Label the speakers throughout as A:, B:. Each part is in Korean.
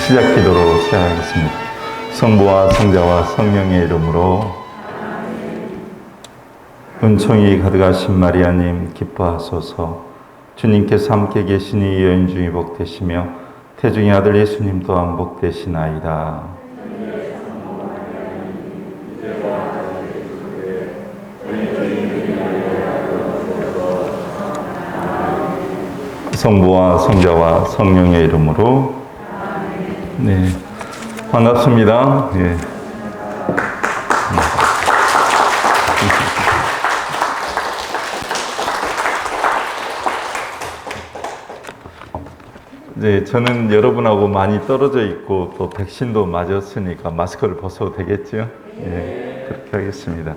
A: 시작 기도로 시작하겠습니다. 성부와 성자와 성령의 이름으로. 은총이 가득하신 마리아님 기뻐하소서. 주님께서 함께 계시니 여인 중에 복되시며 태중의 아들 예수님 또한 복되시나이다. 성부와 성자와 성령의 이름으로. 네, 반갑습니다. 예. 네, 저는 여러분하고 많이 떨어져 있고 또 백신도 맞았으니까 마스크를 벗어도 되겠죠? 예, 그렇게 하겠습니다.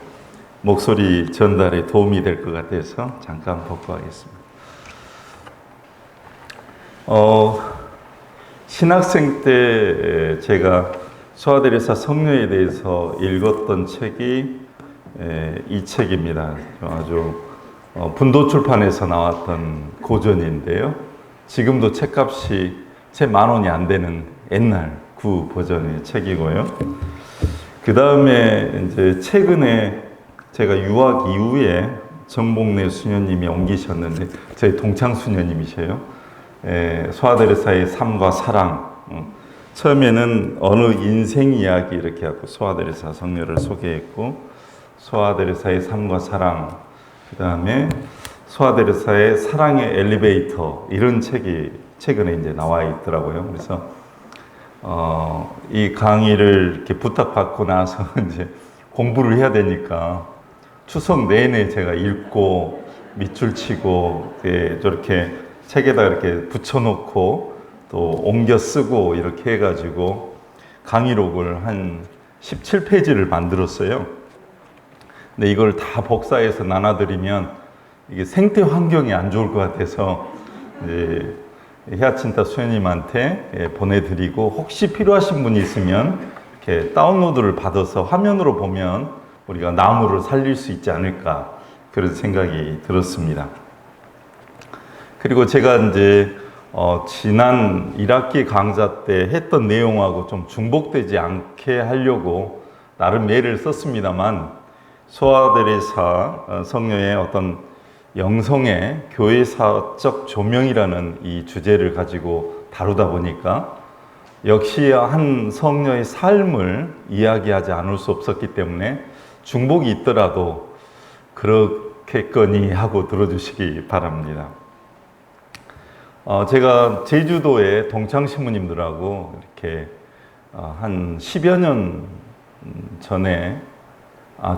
A: 목소리 전달에 도움이 될 것 같아서 잠깐 벗고 하겠습니다. 신학생 때 제가 소아테레사 성녀에 대해서 읽었던 책이 이 책입니다. 아주 분도출판에서 나왔던 고전인데요. 지금도 책값이 채 10,000원이 안 되는 옛날 구 버전의 책이고요. 그 다음에 이제 최근에 제가 유학 이후에 정복래 수녀님이 옮기셨는데 저희 동창 수녀님이세요. 소아테레사의 삶과 사랑. 처음에는 어느 인생 이야기 이렇게 하고 소아테레사 성녀를 소개했고, 소아테레사의 삶과 사랑, 그 다음에 소아테레사의 사랑의 엘리베이터, 이런 책이 최근에 이제 나와 있더라고요. 그래서 이 강의를 이렇게 부탁받고 나서 이제 공부를 해야 되니까 추석 내내 제가 읽고 밑줄 치고 저렇게 책에다 이렇게 붙여놓고 또 옮겨 쓰고 이렇게 해가지고 강의록을 한 17페이지를 만들었어요. 근데 이걸 다 복사해서 나눠드리면 이게 생태 환경이 안 좋을 것 같아서 이제 히아친타 수녀님한테 보내드리고, 혹시 필요하신 분이 있으면 이렇게 다운로드를 받아서 화면으로 보면 우리가 나무를 살릴 수 있지 않을까, 그런 생각이 들었습니다. 그리고 제가 이제 지난 1학기 강좌 때 했던 내용하고 좀 중복되지 않게 하려고 나름 애를 썼습니다만, 소아테레사 성녀의 어떤 영성의 교회사적 조명이라는 이 주제를 가지고 다루다 보니까 역시 한 성녀의 삶을 이야기하지 않을 수 없었기 때문에 중복이 있더라도 그렇겠거니 하고 들어주시기 바랍니다. 제가 제주도에 동창 신부님들하고 이렇게 한 10여 년 전에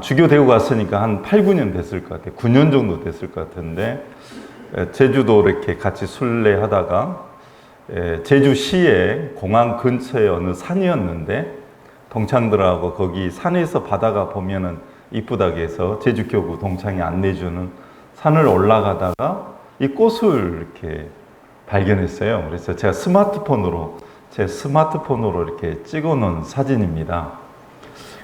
A: 주교되고 갔으니까 한 8, 9년 됐을 것 같아요. 9년 정도 됐을 것 같은데, 제주도 이렇게 같이 순례하다가 제주시의 공항 근처에 어느 산이었는데, 동창들하고 거기 산에서 바다가 보면은 이쁘다고 해서 제주교구 동창이 안내주는 산을 올라가다가 이 꽃을 이렇게 발견했어요. 그래서 제가 제 스마트폰으로 이렇게 찍어 놓은 사진입니다.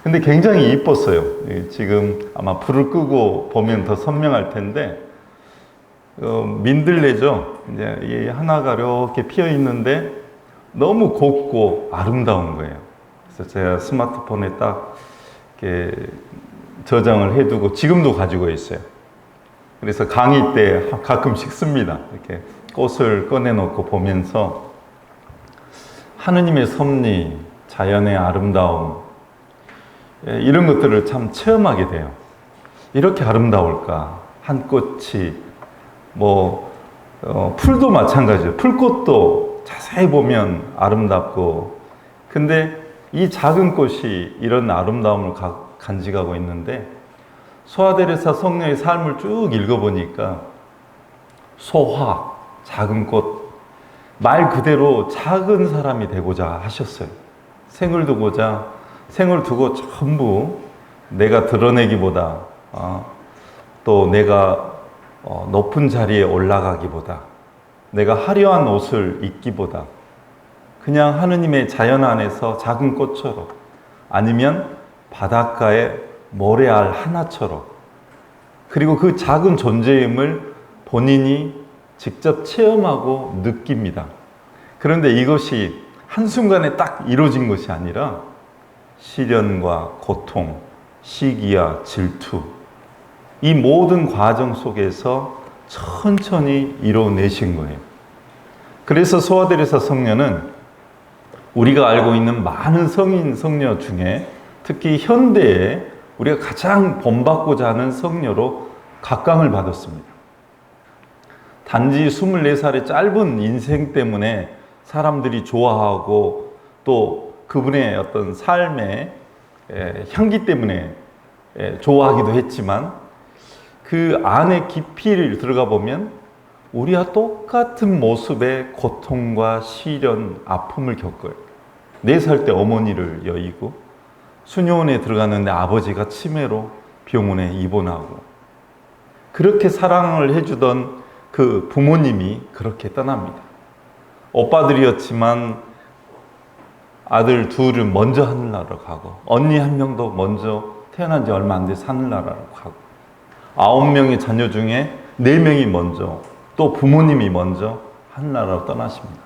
A: 근데 굉장히 이뻤어요. 지금 아마 불을 끄고 보면 더 선명할 텐데, 민들레죠. 이제 이 하나가 이렇게 피어 있는데 너무 곱고 아름다운 거예요. 그래서 제가 스마트폰에 딱 이렇게 저장을 해두고 지금도 가지고 있어요. 그래서 강의 때 가끔씩 씁니다. 이렇게 꽃을 꺼내놓고 보면서 하느님의 섭리, 자연의 아름다움, 이런 것들을 참 체험하게 돼요. 이렇게 아름다울까? 한 꽃이, 풀도 마찬가지예요. 풀꽃도 자세히 보면 아름답고, 근데 이 작은 꽃이 이런 아름다움을 간직하고 있는데, 소아테레사 성녀의 삶을 쭉 읽어보니까 소화, 작은 꽃, 말 그대로 작은 사람이 되고자 하셨어요. 생을 두고 전부 내가 드러내기보다, 또 내가 높은 자리에 올라가기보다, 내가 화려한 옷을 입기보다 그냥 하느님의 자연 안에서 작은 꽃처럼, 아니면 바닷가의 모래알 하나처럼, 그리고 그 작은 존재임을 본인이 직접 체험하고 느낍니다. 그런데 이것이 한순간에 딱 이루어진 것이 아니라 시련과 고통, 시기와 질투, 이 모든 과정 속에서 천천히 이뤄내신 거예요. 그래서 소아데레사 성녀는 우리가 알고 있는 많은 성인 성녀 중에 특히 현대에 우리가 가장 본받고자 하는 성녀로 각광을 받았습니다. 단지 24살의 짧은 인생 때문에 사람들이 좋아하고 또 그분의 어떤 삶의 향기 때문에 좋아하기도 했지만 그 안에 깊이를 들어가 보면 우리와 똑같은 모습의 고통과 시련, 아픔을 겪어요. 4살 때 어머니를 여의고 수녀원에 들어갔는데 아버지가 치매로 병원에 입원하고 그렇게 사랑을 해주던 그 부모님이 그렇게 떠납니다. 오빠들이었지만 아들 둘은 먼저 하늘나라로 가고 언니 한 명도 먼저 태어난 지 얼마 안 돼서 하늘나라로 가고 9명의 자녀 중에 4명이 먼저 또 부모님이 먼저 하늘나라로 떠나십니다.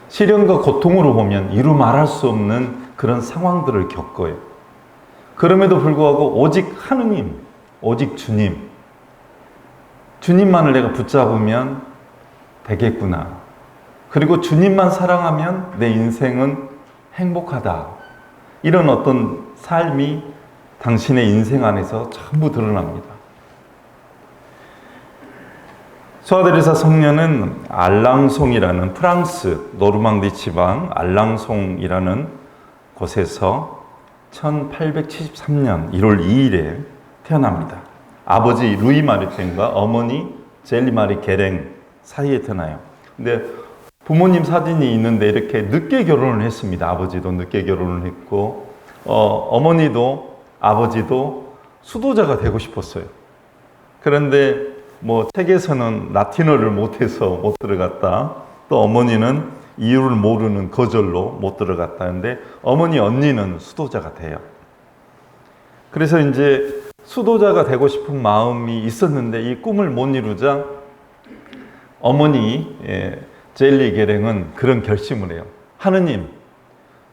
A: 시련과 고통으로 보면 이루 말할 수 없는 그런 상황들을 겪어요. 그럼에도 불구하고 오직 하느님, 오직 주님만을 내가 붙잡으면 되겠구나. 그리고 주님만 사랑하면 내 인생은 행복하다. 이런 어떤 삶이 당신의 인생 안에서 전부 드러납니다. 소아데레사 성녀는 알랑송이라는 프랑스 노르망디 지방 알랑송이라는 곳에서 1873년 1월 2일에 태어납니다. 아버지 루이 마르텐과 어머니 젤리 마리 게랭 사이에 태어나요. 근데 부모님 사진이 있는데 이렇게 늦게 결혼을 했습니다. 아버지도 늦게 결혼을 했고 어머니도 아버지도 수도자가 되고 싶었어요. 그런데 뭐 책에서는 라틴어를 못해서 못 들어갔다. 또 어머니는 이유를 모르는 거절로 못 들어갔다는데 어머니 언니는 수도자가 돼요. 그래서 이제 수도자가 되고 싶은 마음이 있었는데 이 꿈을 못 이루자 어머니 젤리 게랭은 그런 결심을 해요. 하느님,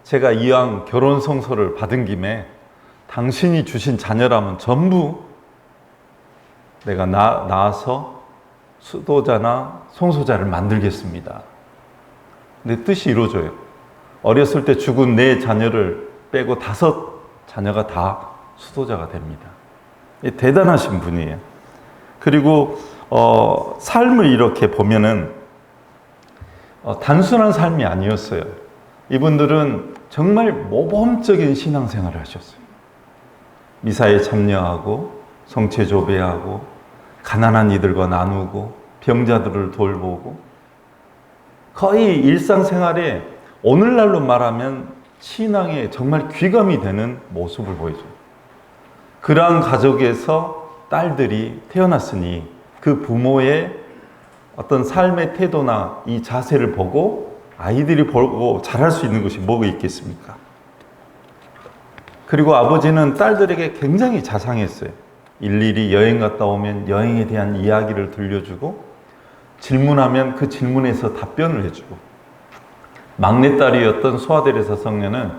A: 제가 이왕 결혼 성소를 받은 김에 당신이 주신 자녀라면 전부 내가 낳아서 수도자나 성소자를 만들겠습니다. 내 뜻이 이루어져요. 어렸을 때 죽은 4자녀를 빼고 5 자녀가 다 수도자가 됩니다. 대단하신 분이에요. 그리고 삶을 이렇게 보면은 단순한 삶이 아니었어요. 이분들은 정말 모범적인 신앙생활을 하셨어요. 미사에 참여하고 성체 조배하고 가난한 이들과 나누고 병자들을 돌보고 거의 일상생활에 오늘날로 말하면 신앙에 정말 귀감이 되는 모습을 보여줘요. 그러한 가족에서 딸들이 태어났으니 그 부모의 어떤 삶의 태도나 이 자세를 보고 아이들이 보고 잘할 수 있는 것이 뭐가 있겠습니까? 그리고 아버지는 딸들에게 굉장히 자상했어요. 일일이 여행 갔다 오면 여행에 대한 이야기를 들려주고 질문하면 그 질문에서 답변을 해주고 막내딸이었던 소아데레사 성녀는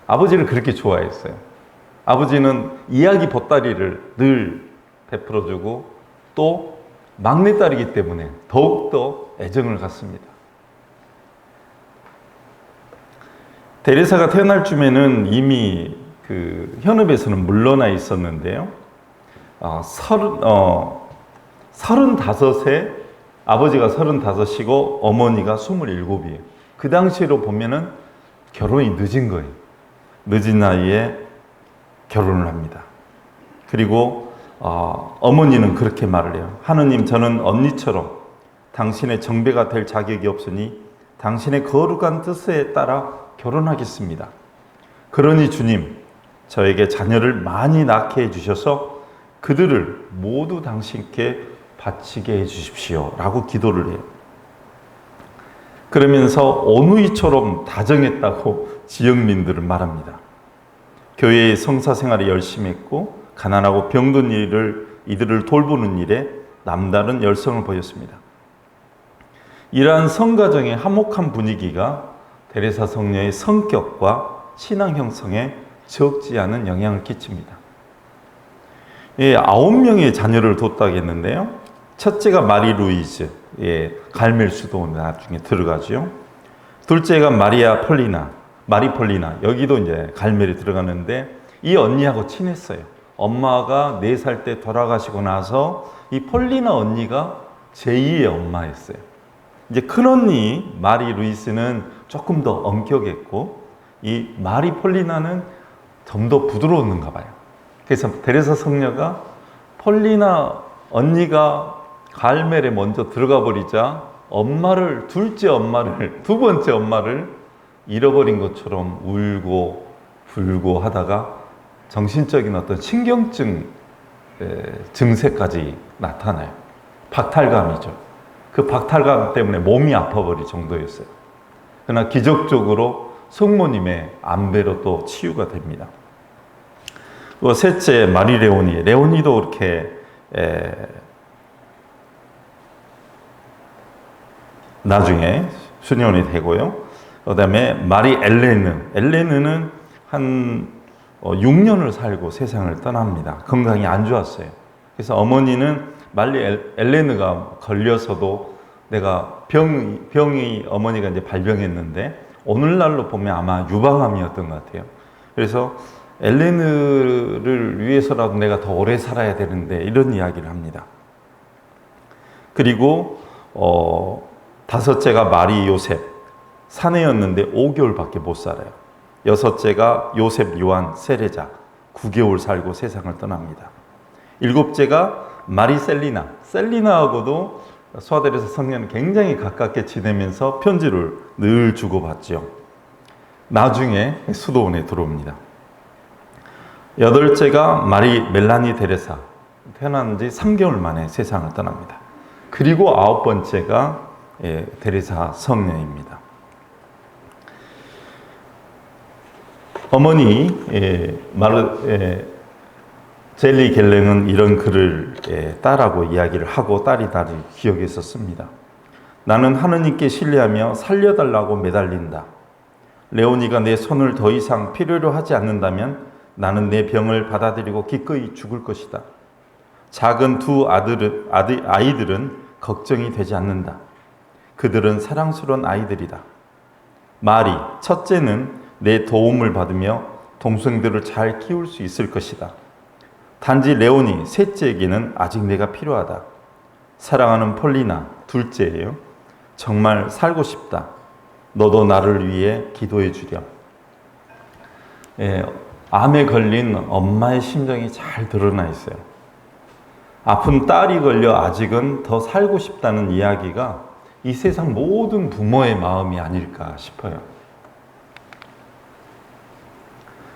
A: 아버지를 그렇게 좋아했어요. 아버지는 이야기 보따리를 늘 베풀어주고 또 막내딸이기 때문에 더욱더 애정을 갖습니다. 데레사가 태어날 쯤에는 이미 그 현읍에서는 물러나 있었는데요. 35세, 아버지가 35이고 어머니가 27이에요. 그 당시로 보면은 결혼이 늦은 거예요. 늦은 나이에 결혼을 합니다. 그리고 어머니는 그렇게 말을 해요. 하느님, 저는 언니처럼 당신의 정배가 될 자격이 없으니 당신의 거룩한 뜻에 따라 결혼하겠습니다. 그러니 주님, 저에게 자녀를 많이 낳게 해주셔서 그들을 모두 당신께 바치게 해주십시오 라고 기도를 해요. 그러면서 오누이처럼 다정했다고 지역민들은 말합니다. 교회의 성사생활에 열심히 했고 가난하고 병든 이들을 돌보는 일에 남다른 열성을 보였습니다. 이러한 성가정의 화목한 분위기가 데레사 성녀의 성격과 신앙 형성에 적지 않은 영향을 끼칩니다. 9명의 자녀를 뒀다고 했는데요. 첫째가 마리 루이즈, 갈멜 수도 나중에 들어가죠. 둘째가 마리 폴리나, 여기도 이제 갈멜이 들어가는데 이 언니하고 친했어요. 엄마가 4살 때 돌아가시고 나서 이 폴리나 언니가 제2의 엄마였어요. 이제 큰언니 마리 루이스는 조금 더 엄격했고 이 마리 폴리나는 좀 더 부드러웠는가 봐요. 그래서 데레사 성녀가 폴리나 언니가 갈멜에 먼저 들어가 버리자 두 번째 엄마를 잃어버린 것처럼 울고 불고 하다가 정신적인 어떤 신경증 증세까지 나타나요. 박탈감이죠. 그 박탈감 때문에 몸이 아파버릴 정도였어요. 그러나 기적적으로 성모님의 안배로 또 치유가 됩니다. 셋째 마리 레오니도 이렇게 나중에 수녀원이 되고요. 그 다음에 마리 엘레느는 한 6년을 살고 세상을 떠납니다. 건강이 안 좋았어요. 그래서 어머니는 마리 엘레느가 걸려서도 내가 병이 어머니가 이제 발병했는데 오늘날로 보면 아마 유방암이었던 것 같아요. 그래서 엘레느를 위해서라도 내가 더 오래 살아야 되는데 이런 이야기를 합니다. 그리고 다섯째가 마리 요셉, 사내였는데 5개월밖에 못 살아요. 여섯째가 요셉 요한 세례자, 9개월 살고 세상을 떠납니다. 일곱째가 마리 셀리나하고도 소아데레사 성녀는 굉장히 가깝게 지내면서 편지를 늘 주고받죠. 나중에 수도원에 들어옵니다. 여덟째가 마리 멜라니 데레사, 태어난 지 3개월 만에 세상을 떠납니다. 그리고 9번째가 데레사 성녀입니다. 어머니 젤리 겔랭은 이런 글을 딸하고 이야기를 하고 딸이 기억에 있었습니다. 나는 하느님께 신뢰하며 살려달라고 매달린다. 레오니가 내 손을 더 이상 필요로 하지 않는다면 나는 내 병을 받아들이고 기꺼이 죽을 것이다. 작은 두 아이들은 걱정이 되지 않는다. 그들은 사랑스러운 아이들이다. 마리, 첫째는 내 도움을 받으며 동생들을 잘 키울 수 있을 것이다. 단지 레오니, 셋째에게는 아직 내가 필요하다. 사랑하는 폴리나, 둘째예요. 정말 살고 싶다. 너도 나를 위해 기도해 주렴. 암에 걸린 엄마의 심정이 잘 드러나 있어요. 아픈 딸이 걸려 아직은 더 살고 싶다는 이야기가 이 세상 모든 부모의 마음이 아닐까 싶어요.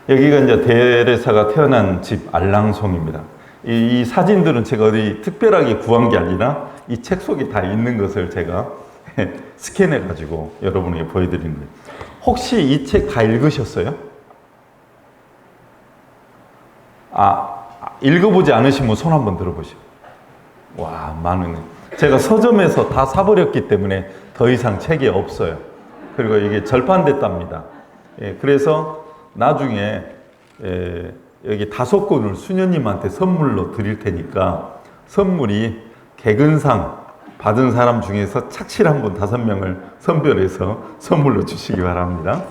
A: 여기가 이제 데레사가 태어난 집 알랑송입니다. 이 사진들은 제가 어디 특별하게 구한 게 아니라 이 책 속에 다 있는 것을 제가 스캔해 가지고 여러분에게 보여드리는 거예요. 혹시 이 책 다 읽으셨어요? 읽어보지 않으신 분 손 한번 들어보시오. 와, 많으네. 제가 서점에서 다 사버렸기 때문에 더 이상 책이 없어요. 그리고 이게 절판됐답니다. 그래서 나중에 여기 5권을 수녀님한테 선물로 드릴 테니까 선물이 개근상 받은 사람 중에서 착실한 분 5명을 선별해서 선물로 주시기 바랍니다.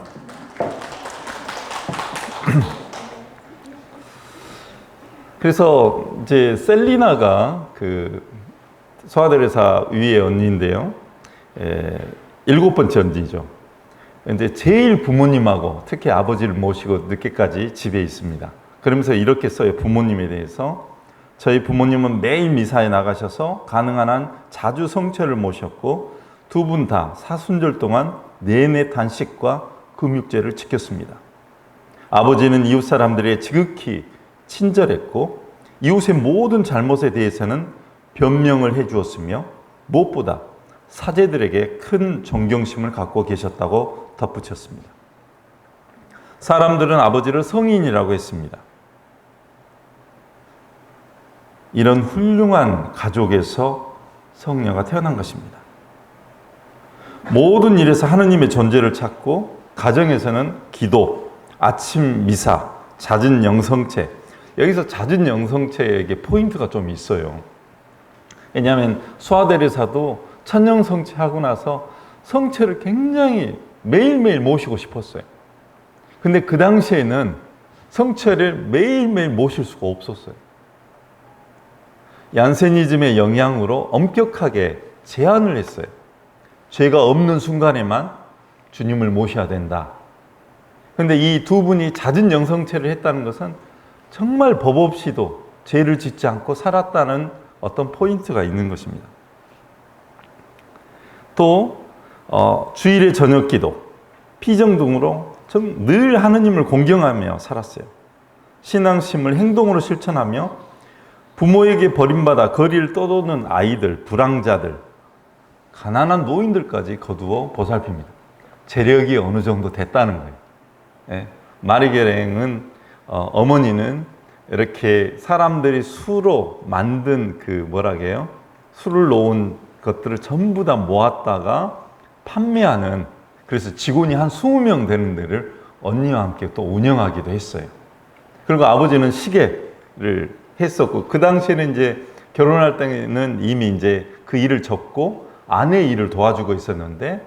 A: 그래서 이제 셀리나가 그 소아데레사 위의 언니인데요. 7번째 언니죠. 이제 제일 부모님하고 특히 아버지를 모시고 늦게까지 집에 있습니다. 그러면서 이렇게 써요. 부모님에 대해서. 저희 부모님은 매일 미사에 나가셔서 가능한 한 자주 성처를 모셨고 두 분 다 사순절 동안 내내 단식과 금육제를 지켰습니다. 아버지는 이웃 사람들에게 지극히 친절했고 이웃의 모든 잘못에 대해서는 변명을 해 주었으며 무엇보다 사제들에게 큰 존경심을 갖고 계셨다고 덧붙였습니다. 사람들은 아버지를 성인이라고 했습니다. 이런 훌륭한 가족에서 성녀가 태어난 것입니다. 모든 일에서 하느님의 존재를 찾고 가정에서는 기도, 아침 미사, 잦은 영성체. 여기서 잦은 영성체에게 포인트가 좀 있어요. 왜냐하면 수아데레사도 천영성체하고 나서 성체를 굉장히 매일매일 모시고 싶었어요. 근데 그 당시에는 성체를 매일매일 모실 수가 없었어요. 얀세니즘의 영향으로 엄격하게 제한을 했어요. 죄가 없는 순간에만 주님을 모셔야 된다. 근데 이 두 분이 잦은 영성체를 했다는 것은 정말 법 없이도 죄를 짓지 않고 살았다는 어떤 포인트가 있는 것입니다. 또 주일의 저녁 기도, 피정 등으로 늘 하느님을 공경하며 살았어요. 신앙심을 행동으로 실천하며 부모에게 버림받아 거리를 떠도는 아이들, 불황자들, 가난한 노인들까지 거두어 보살핍니다. 재력이 어느 정도 됐다는 거예요. 예. 마리게랭은 어머니는 이렇게 사람들이 수로 만든 술을 놓은 것들을 전부 다 모았다가 판매하는, 그래서 직원이 한 20명 되는 데를 언니와 함께 또 운영하기도 했어요. 그리고 아버지는 시계를 했었고, 그 당시에는 이제 결혼할 때는 이미 이제 그 일을 접고 아내의 일을 도와주고 있었는데,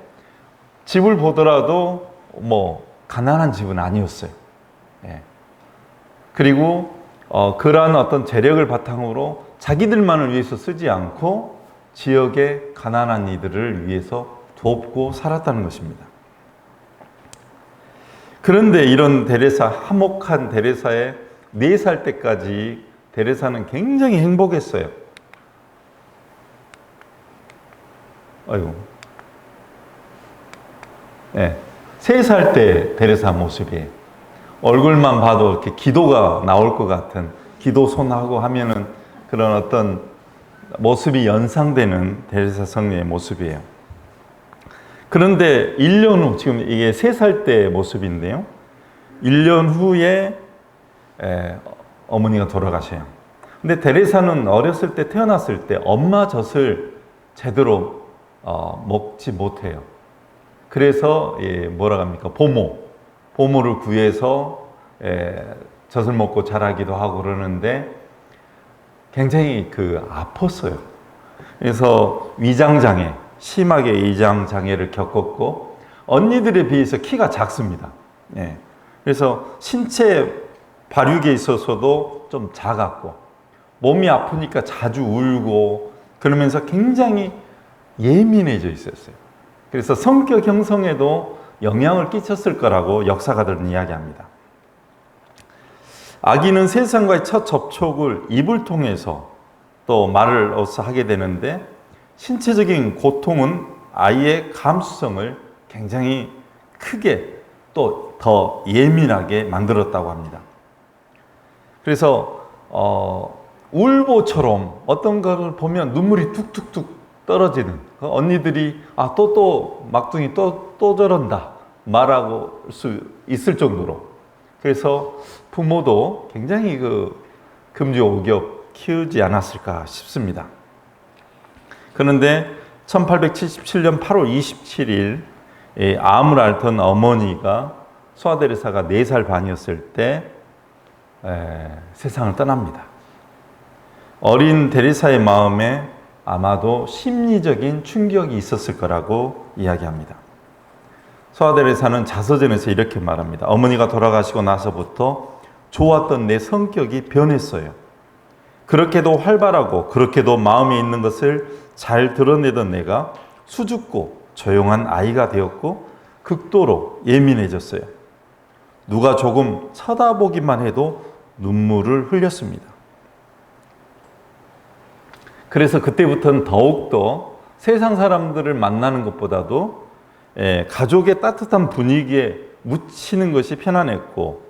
A: 집을 보더라도 가난한 집은 아니었어요. 예. 그리고 그러한 어떤 재력을 바탕으로 자기들만을 위해서 쓰지 않고 지역의 가난한 이들을 위해서 돕고 살았다는 것입니다. 그런데 이런 데레사, 화목한 데레사의 4살 때까지 데레사는 굉장히 행복했어요. 아이고. 네. 3살 때 데레사 모습이에요. 얼굴만 봐도 이렇게 기도가 나올 것 같은, 기도 손하고 하면은 그런 어떤 모습이 연상되는 데레사 성녀의 모습이에요. 그런데 1년 후, 지금 이게 3살 때 모습인데요. 1년 후에 어머니가 돌아가셔요. 근데 데레사는 어렸을 때, 태어났을 때 엄마 젖을 제대로 먹지 못해요. 그래서 보모를 구해서 젖을 먹고 자라기도 하고 그러는데 굉장히 아팠어요. 그래서 위장장애, 심하게 위장장애를 겪었고 언니들에 비해서 키가 작습니다. 그래서 신체 발육에 있어서도 좀 작았고 몸이 아프니까 자주 울고 그러면서 굉장히 예민해져 있었어요. 그래서 성격 형성에도 영향을 끼쳤을 거라고 역사가들은 이야기합니다. 아기는 세상과의 첫 접촉을 입을 통해서 또 말을 하게 되는데 신체적인 고통은 아이의 감수성을 굉장히 크게 또 더 예민하게 만들었다고 합니다. 그래서 울보처럼 어떤 것을 보면 눈물이 툭툭툭 떨어지는, 언니들이 또 막둥이 또 저런다 말하고 수 있을 정도로, 그래서 부모도 굉장히 금주오겹 키우지 않았을까 싶습니다. 그런데 1877년 8월 27일 암을 앓던 어머니가 수아데레사가 4살 반이었을 때 세상을 떠납니다. 어린 데레사의 마음에 아마도 심리적인 충격이 있었을 거라고 이야기합니다. 수아데레사는 자서전에서 이렇게 말합니다. 어머니가 돌아가시고 나서부터 좋았던 내 성격이 변했어요. 그렇게도 활발하고 그렇게도 마음에 있는 것을 잘 드러내던 내가 수줍고 조용한 아이가 되었고 극도로 예민해졌어요. 누가 조금 쳐다보기만 해도 눈물을 흘렸습니다. 그래서 그때부터는 더욱더 세상 사람들을 만나는 것보다도 가족의 따뜻한 분위기에 묻히는 것이 편안했고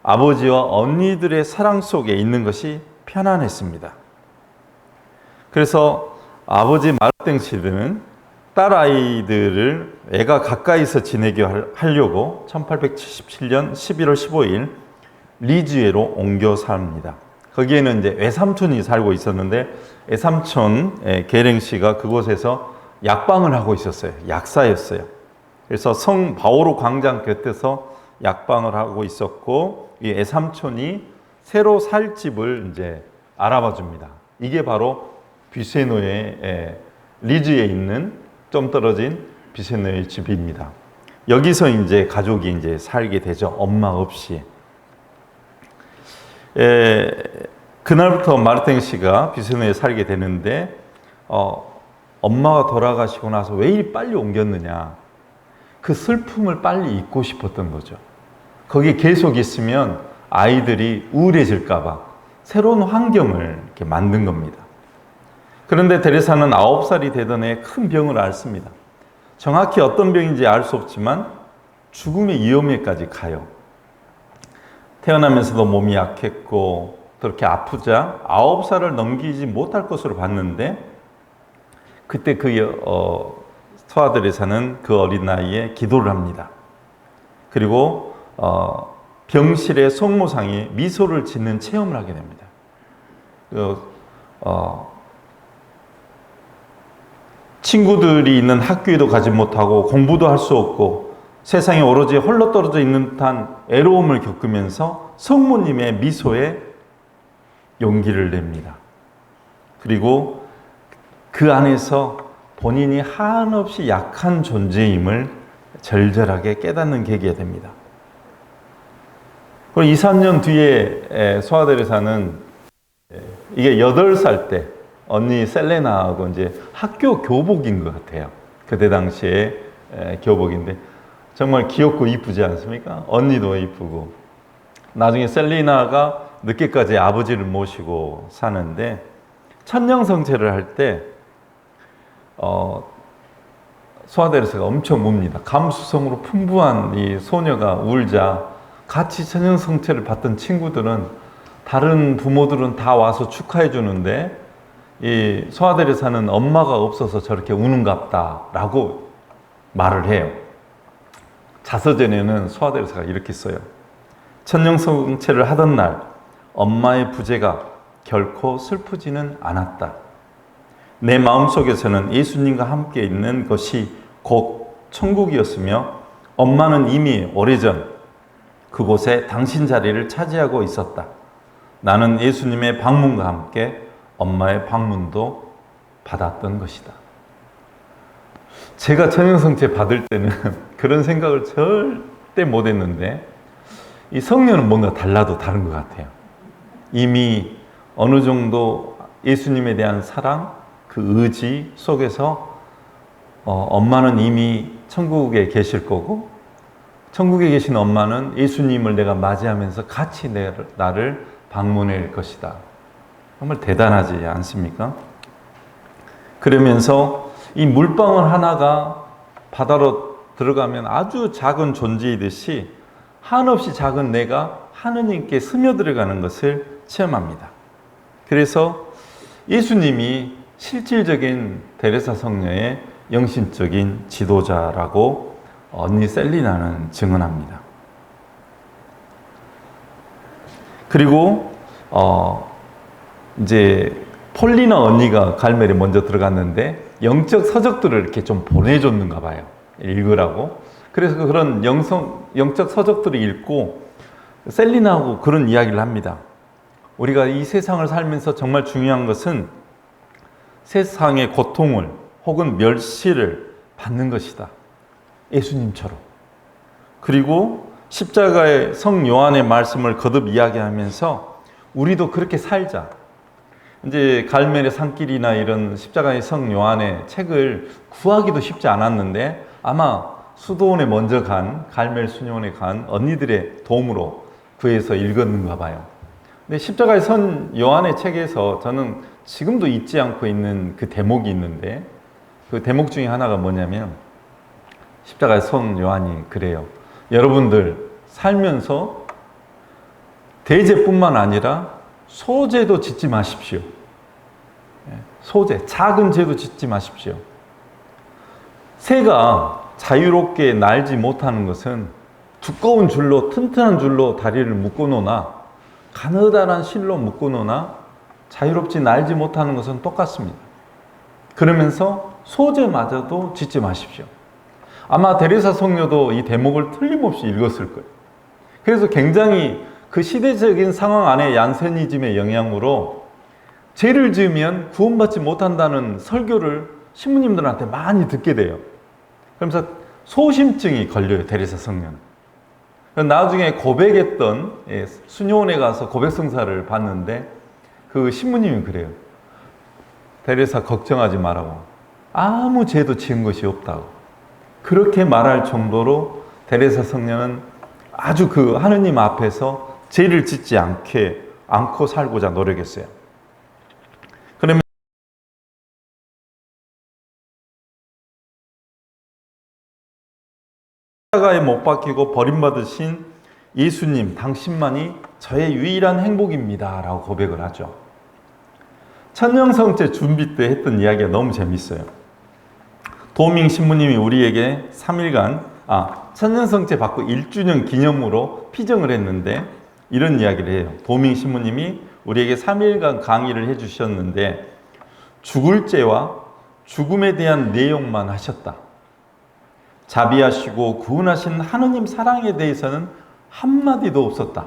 A: 아버지와 언니들의 사랑 속에 있는 것이 편안했습니다. 그래서 아버지 마르땡 씨는 딸아이들을 애가 가까이서 지내게 하려고 1877년 11월 15일 리지에로 옮겨 삽니다. 거기에는 이제 외삼촌이 살고 있었는데 외삼촌 게랭 씨가 그곳에서 약방을 하고 있었어요. 약사였어요. 그래서 성 바오로 광장 곁에서 약방을 하고 있었고, 이 애삼촌이 새로 살 집을 이제 알아봐 줍니다. 이게 바로 비세노의 리즈에 있는 좀 떨어진 비세노의 집입니다. 여기서 이제 가족이 이제 살게 되죠. 엄마 없이. 그날부터 마르탱 씨가 비세노에 살게 되는데, 엄마가 돌아가시고 나서 왜 이리 빨리 옮겼느냐. 그 슬픔을 빨리 잊고 싶었던 거죠. 거기에 계속 있으면 아이들이 우울해질까봐 새로운 환경을 이렇게 만든 겁니다. 그런데 데레사는 9살이 되던 해 큰 병을 앓습니다. 정확히 어떤 병인지 알 수 없지만 죽음의 위험에까지 가요. 태어나면서도 몸이 약했고 그렇게 아프자 9살을 넘기지 못할 것으로 봤는데, 그때 서아 데레사는 그 어린 나이에 기도를 합니다. 그리고 병실의 성모상에 미소를 짓는 체험을 하게 됩니다. 친구들이 있는 학교에도 가지 못하고 공부도 할 수 없고 세상에 오로지 홀로 떨어져 있는 듯한 애로움을 겪으면서 성모님의 미소에 용기를 냅니다. 그리고 그 안에서 본인이 한없이 약한 존재임을 절절하게 깨닫는 계기가 됩니다. 그리고 2, 3년 뒤에 소아 데레사는 이게 8살 때 언니 셀레나하고 이제 학교 교복인 것 같아요. 그때 당시에 교복인데 정말 귀엽고 이쁘지 않습니까? 언니도 이쁘고. 나중에 셀리나가 늦게까지 아버지를 모시고 사는데, 천년성체를 할 때 소아 데레사가 엄청 웁니다. 감수성으로 풍부한 이 소녀가 울자 같이 천년성체를 받던 친구들은, 다른 부모들은 다 와서 축하해 주는데 이 소아 데레사는 엄마가 없어서 저렇게 우는갑다라고 말을 해요. 자서전에는 소아 데레사가 이렇게 써요. 천년성체를 하던 날 엄마의 부재가 결코 슬프지는 않았다. 내 마음속에서는 예수님과 함께 있는 것이 곧 천국이었으며 엄마는 이미 오래전 그곳에 당신 자리를 차지하고 있었다. 나는 예수님의 방문과 함께 엄마의 방문도 받았던 것이다. 제가 천연성체 받을 때는 그런 생각을 절대 못했는데, 이 성녀는 뭔가 달라도 다른 것 같아요. 이미 어느 정도 예수님에 대한 사랑, 그 의지 속에서 엄마는 이미 천국에 계실 거고, 천국에 계신 엄마는 예수님을 내가 맞이하면서 같이 나를 방문할 것이다. 정말 대단하지 않습니까? 그러면서 이 물방울 하나가 바다로 들어가면 아주 작은 존재이듯이 한없이 작은 내가 하느님께 스며들어가는 것을 체험합니다. 그래서 예수님이 실질적인 데레사 성녀의 영신적인 지도자라고 언니 셀리나는 증언합니다. 그리고 이제 폴리나 언니가 갈멜에 먼저 들어갔는데 영적 서적들을 이렇게 좀 보내줬는가 봐요. 읽으라고. 그래서 그런 영적 서적들을 읽고 셀리나하고 그런 이야기를 합니다. 우리가 이 세상을 살면서 정말 중요한 것은 세상의 고통을 혹은 멸시를 받는 것이다. 예수님처럼. 그리고 십자가의 성 요한의 말씀을 거듭 이야기하면서 우리도 그렇게 살자. 이제 갈멜의 산길이나 이런 십자가의 성 요한의 책을 구하기도 쉽지 않았는데, 아마 수도원에 먼저 간, 갈멜 수녀원에 간 언니들의 도움으로 구해서 읽었는가 봐요. 근데 십자가의 성 요한의 책에서 저는 지금도 잊지 않고 있는 그 대목이 있는데, 그 대목 중에 하나가 뭐냐면 십자가의 성 요한이 그래요. 여러분들 살면서 대죄뿐만 아니라 소죄도 짓지 마십시오. 소죄, 작은 죄도 짓지 마십시오. 새가 자유롭게 날지 못하는 것은 두꺼운 줄로, 튼튼한 줄로 다리를 묶어 놓으나 가느다란 실로 묶어 놓으나 자유롭지 날지 못하는 것은 똑같습니다. 그러면서 소재마저도 짓지 마십시오. 아마 데레사 성녀도 이 대목을 틀림없이 읽었을 거예요. 그래서 굉장히 그 시대적인 상황 안에 얀세니즘의 영향으로 죄를 지으면 구원받지 못한다는 설교를 신부님들한테 많이 듣게 돼요. 그러면서 소심증이 걸려요, 데레사 성녀는. 나중에 고백했던 수녀원에 가서 고백성사를 봤는데 그 신부님이 그래요. 데레사 걱정하지 말라고. 아무 죄도 지은 것이 없다고. 그렇게 말할 정도로 데레사 성녀는 아주 그 하느님 앞에서 죄를 짓지 않고 살고자 노력했어요. 그러면 십자가에 못 박히고 버림받으신 예수님, 당신만이 저의 유일한 행복입니다 라고 고백을 하죠. 천년성제 준비 때 했던 이야기가 너무 재밌어요. 도밍 신부님이 우리에게 3일간 천년성제 받고 1주년 기념으로 피정을 했는데 이런 이야기를 해요. 도밍 신부님이 우리에게 3일간 강의를 해주셨는데 죽을 죄와 죽음에 대한 내용만 하셨다. 자비하시고 구원하신 하느님 사랑에 대해서는 한마디도 없었다.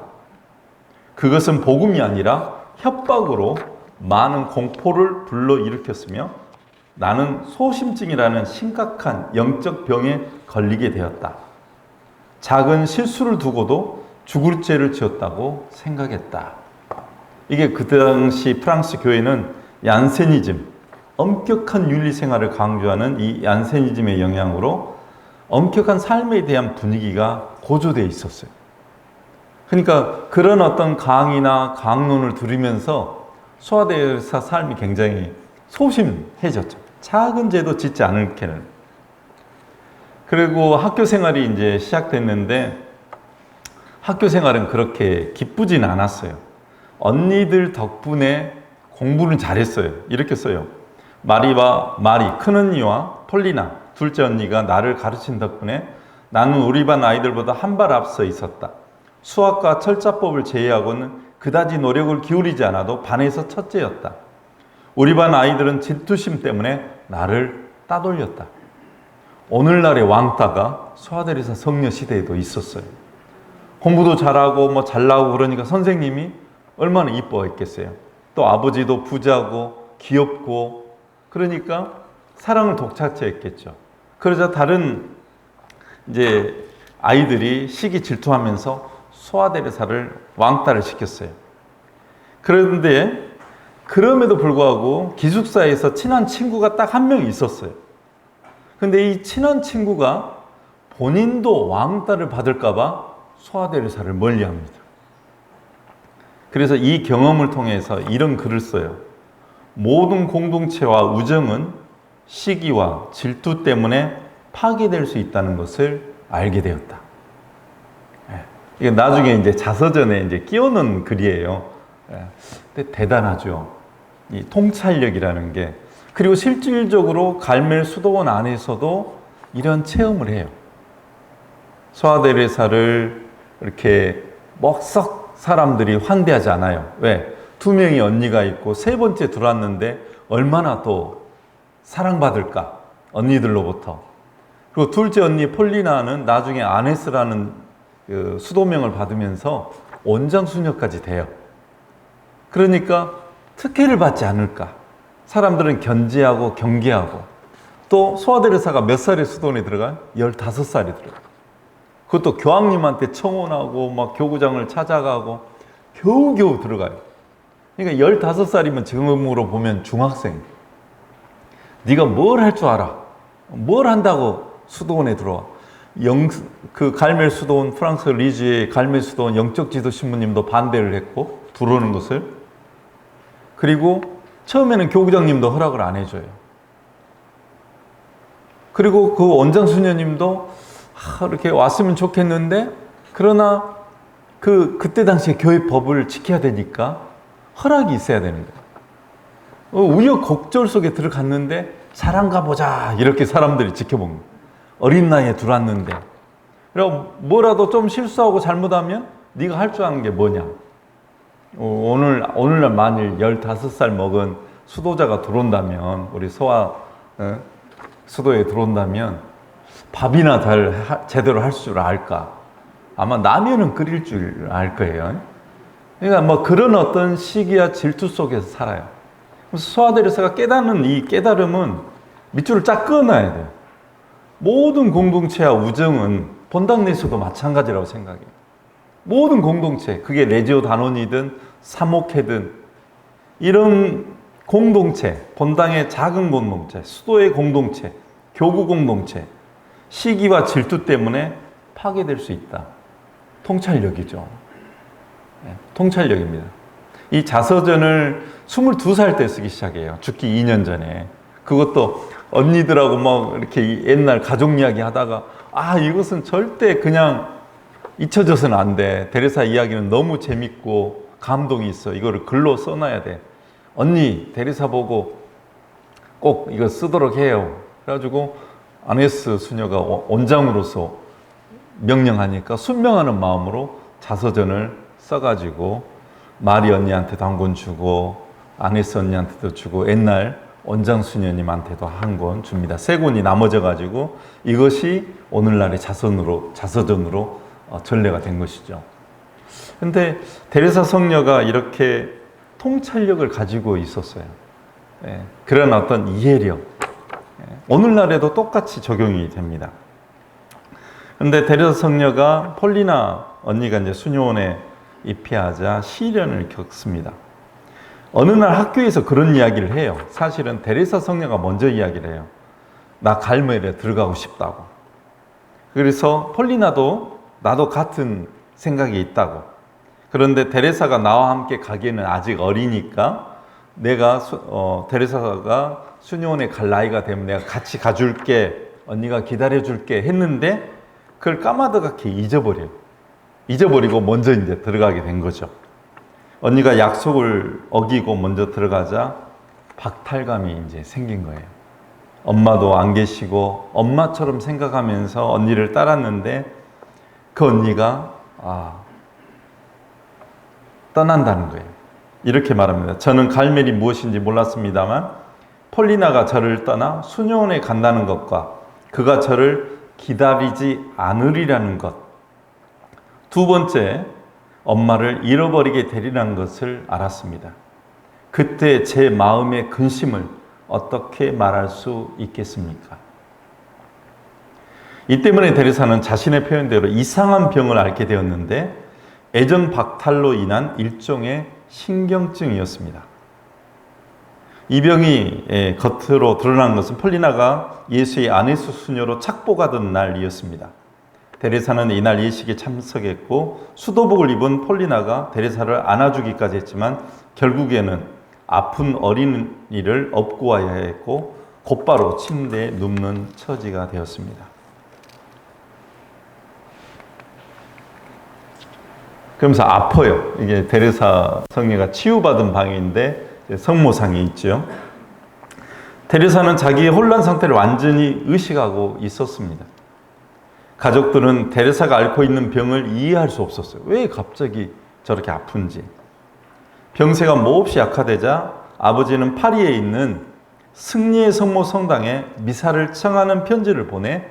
A: 그것은 복음이 아니라 협박으로 많은 공포를 불러일으켰으며 나는 소심증이라는 심각한 영적 병에 걸리게 되었다. 작은 실수를 두고도 죽을 죄를 지었다고 생각했다. 이게 그 당시 프랑스 교회는 얀세니즘, 엄격한 윤리 생활을 강조하는 이 얀세니즘의 영향으로 엄격한 삶에 대한 분위기가 고조되어 있었어요. 그러니까 그런 어떤 강의나 강론을 들으면서 소아데레사 삶이 굉장히 소심해졌죠. 작은 죄도 짓지 않을게는. 그리고 학교 생활이 이제 시작됐는데 학교 생활은 그렇게 기쁘진 않았어요. 언니들 덕분에 공부는 잘했어요. 이렇게 써요. 마리, 큰언니와 폴리나, 둘째 언니가 나를 가르친 덕분에 나는 우리 반 아이들보다 한 발 앞서 있었다. 수학과 철자법을 제외하고는 그다지 노력을 기울이지 않아도 반에서 첫째였다. 우리 반 아이들은 질투심 때문에 나를 따돌렸다. 오늘날의 왕따가 소아데레사 성녀 시대에도 있었어요. 공부도 잘하고 잘나고 그러니까 선생님이 얼마나 이뻐했겠어요. 또 아버지도 부자고 귀엽고 그러니까 사랑을 독차지했겠죠. 그러자 다른 이제 아이들이 시기 질투하면서 소아데레사를 왕따를 시켰어요. 그런데 그럼에도 불구하고 기숙사에서 친한 친구가 딱 한 명 있었어요. 근데 이 친한 친구가 본인도 왕따를 받을까봐 소아데레사를 멀리합니다. 그래서 이 경험을 통해서 이런 글을 써요. 모든 공동체와 우정은 시기와 질투 때문에 파괴될 수 있다는 것을 알게 되었다. 이게 나중에 이제 자서전에 이제 끼워넣은 글이에요. 근데 대단하죠. 이 통찰력이라는 게. 그리고 실질적으로 갈멜 수도원 안에서도 이런 체험을 해요. 소아데레사를 이렇게 썩 사람들이 환대하지 않아요. 왜? 2명의 언니가 있고 세 번째 들어왔는데 얼마나 또 사랑받을까? 언니들로부터. 그리고 둘째 언니 폴리나는 나중에 아네스라는 그 수도명을 받으면서 원장수녀까지 돼요. 그러니까 특혜를 받지 않을까? 사람들은 견제하고 경계하고. 또 소아데레사가 몇 살에 수도원에 들어가요? 15살에 들어가요. 그것도 교황님한테 청혼하고 교구장을 찾아가고 겨우겨우 들어가요. 그러니까 15살이면 지금으로 보면 중학생. 네가 뭘 할 줄 알아? 뭘 한다고 수도원에 들어와? 그 갈멜 수도원, 프랑스 리즈의 갈멜 수도원 영적 지도 신부님도 반대를 했고 들어오는 것을. 그리고 처음에는 교구장님도 허락을 안 해줘요. 그리고 그 원장 수녀님도 이렇게 왔으면 좋겠는데 그러나 그때 당시에 교회 법을 지켜야 되니까 허락이 있어야 되는 거예요. 우여곡절 속에 들어갔는데 잘한가 보자 이렇게 사람들이 지켜본 거예요. 어린 나이에 들어왔는데. 그리고 뭐라도 좀 실수하고 잘못하면 네가 할 줄 아는 게 뭐냐. 오늘날 만일 15살 먹은
B: 수도자가 들어온다면, 우리 소아 수도에 들어온다면 밥이나 제대로 할 줄 알까? 아마 라면은 끓일 줄 알 거예요. 그러니까 뭐 그런 어떤 시기와 질투 속에서 살아요. 그래서 소아데레사가 깨닫는 이 깨달음은 밑줄을 쫙 끊어야 돼요. 모든 공동체와 우정은 본당 내에서도 마찬가지라고 생각해요. 모든 공동체, 그게 레지오 단원이든 사목회든 이런 공동체, 본당의 작은 공동체, 수도의 공동체, 교구 공동체, 시기와 질투 때문에 파괴될 수 있다. 통찰력이죠. 네, 통찰력입니다. 이 자서전을 22살 때 쓰기 시작해요. 죽기 2년 전에. 그것도 언니들하고 막 이렇게 옛날 가족 이야기 하다가 이것은 절대 그냥 잊혀져서는 안 돼. 데레사 이야기는 너무 재밌고 감동이 있어. 이거를 글로 써놔야 돼. 언니 데레사 보고 꼭 이거 쓰도록 해요. 그래가지고 아네스 수녀가 원장으로서 명령하니까 순명하는 마음으로 자서전을 써가지고 마리 언니한테도 한 권 주고 아네스 언니한테도 주고 옛날 원장 수녀님한테도 한 권 줍니다. 3권이 나머져가지고 이것이 오늘날의 자서전으로 전래가 된 것이죠. 근데 데레사 성녀가 이렇게 통찰력을 가지고 있었어요. 그런 어떤 이해력. 오늘날에도 똑같이 적용이 됩니다. 근데 데레사 성녀가 폴리나 언니가 이제 수녀원에 입회하자 시련을 겪습니다. 어느 날 학교에서 그런 이야기를 해요. 사실은 데레사 성녀가 먼저 이야기를 해요. 나 갈멜에 들어가고 싶다고. 그래서 폴리나도 나도 같은 생각이 있다고. 그런데 데레사가 나와 함께 가기에는 아직 어리니까 내가 데레사가 수녀원에 갈 나이가 되면 내가 같이 가줄게, 언니가 기다려줄게 했는데 그걸 까마득하게 잊어버리고 먼저 이제 들어가게 된 거죠. 언니가 약속을 어기고 먼저 들어가자 박탈감이 이제 생긴 거예요. 엄마도 안 계시고 엄마처럼 생각하면서 언니를 따랐는데 그 언니가 떠난다는 거예요. 이렇게 말합니다. 저는 갈멜이 무엇인지 몰랐습니다만 폴리나가 저를 떠나 수녀원에 간다는 것과 그가 저를 기다리지 않으리라는 것. 2번째, 엄마를 잃어버리게 되리라는 것을 알았습니다. 그때 제 마음의 근심을 어떻게 말할 수 있겠습니까? 이 때문에 데레사는 자신의 표현대로 이상한 병을 앓게 되었는데 애정 박탈로 인한 일종의 신경증이었습니다. 이 병이 겉으로 드러난 것은 폴리나가 예수의 아네스 수녀로 착복하던 날이었습니다. 데레사는 이날 예식에 참석했고 수도복을 입은 폴리나가 데레사를 안아주기까지 했지만 결국에는 아픈 어린이를 업고 와야 했고 곧바로 침대에 눕는 처지가 되었습니다. 그러면서 아파요. 이게 데레사 성녀가 치유받은 방인데 성모상이 있죠. 데레사는 자기의 혼란 상태를 완전히 의식하고 있었습니다. 가족들은 데레사가 앓고 있는 병을 이해할 수 없었어요. 왜 갑자기 저렇게 아픈지. 병세가 몹시 약화되자 아버지는 파리에 있는 승리의 성모 성당에 미사를 청하는 편지를 보내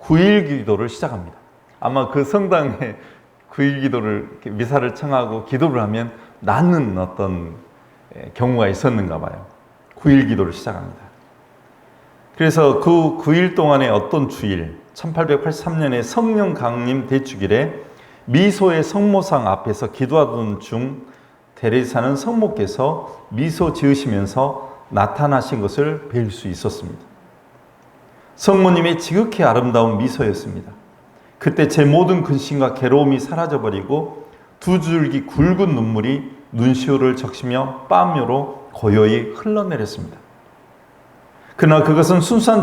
B: 9일 기도를 시작합니다. 아마 그 성당에 9일 기도를 미사를 청하고 기도를 하면 낫는 어떤 경우가 있었는가 봐요. 9일 기도를 시작합니다. 그래서 그 9일 동안의 어떤 주일 1883년에 성령 강림 대축일에 미소의 성모상 앞에서 기도하던 중 데레사는 성모께서 미소 지으시면서 나타나신 것을 뵐 수 있었습니다. 성모님의 지극히 아름다운 미소였습니다. 그때 제 모든 근심과 괴로움이 사라져버리고 2줄기 굵은 눈물이 눈시울을 적시며 뺨으로 고요히 흘러내렸습니다. 그러나 그것은 순수한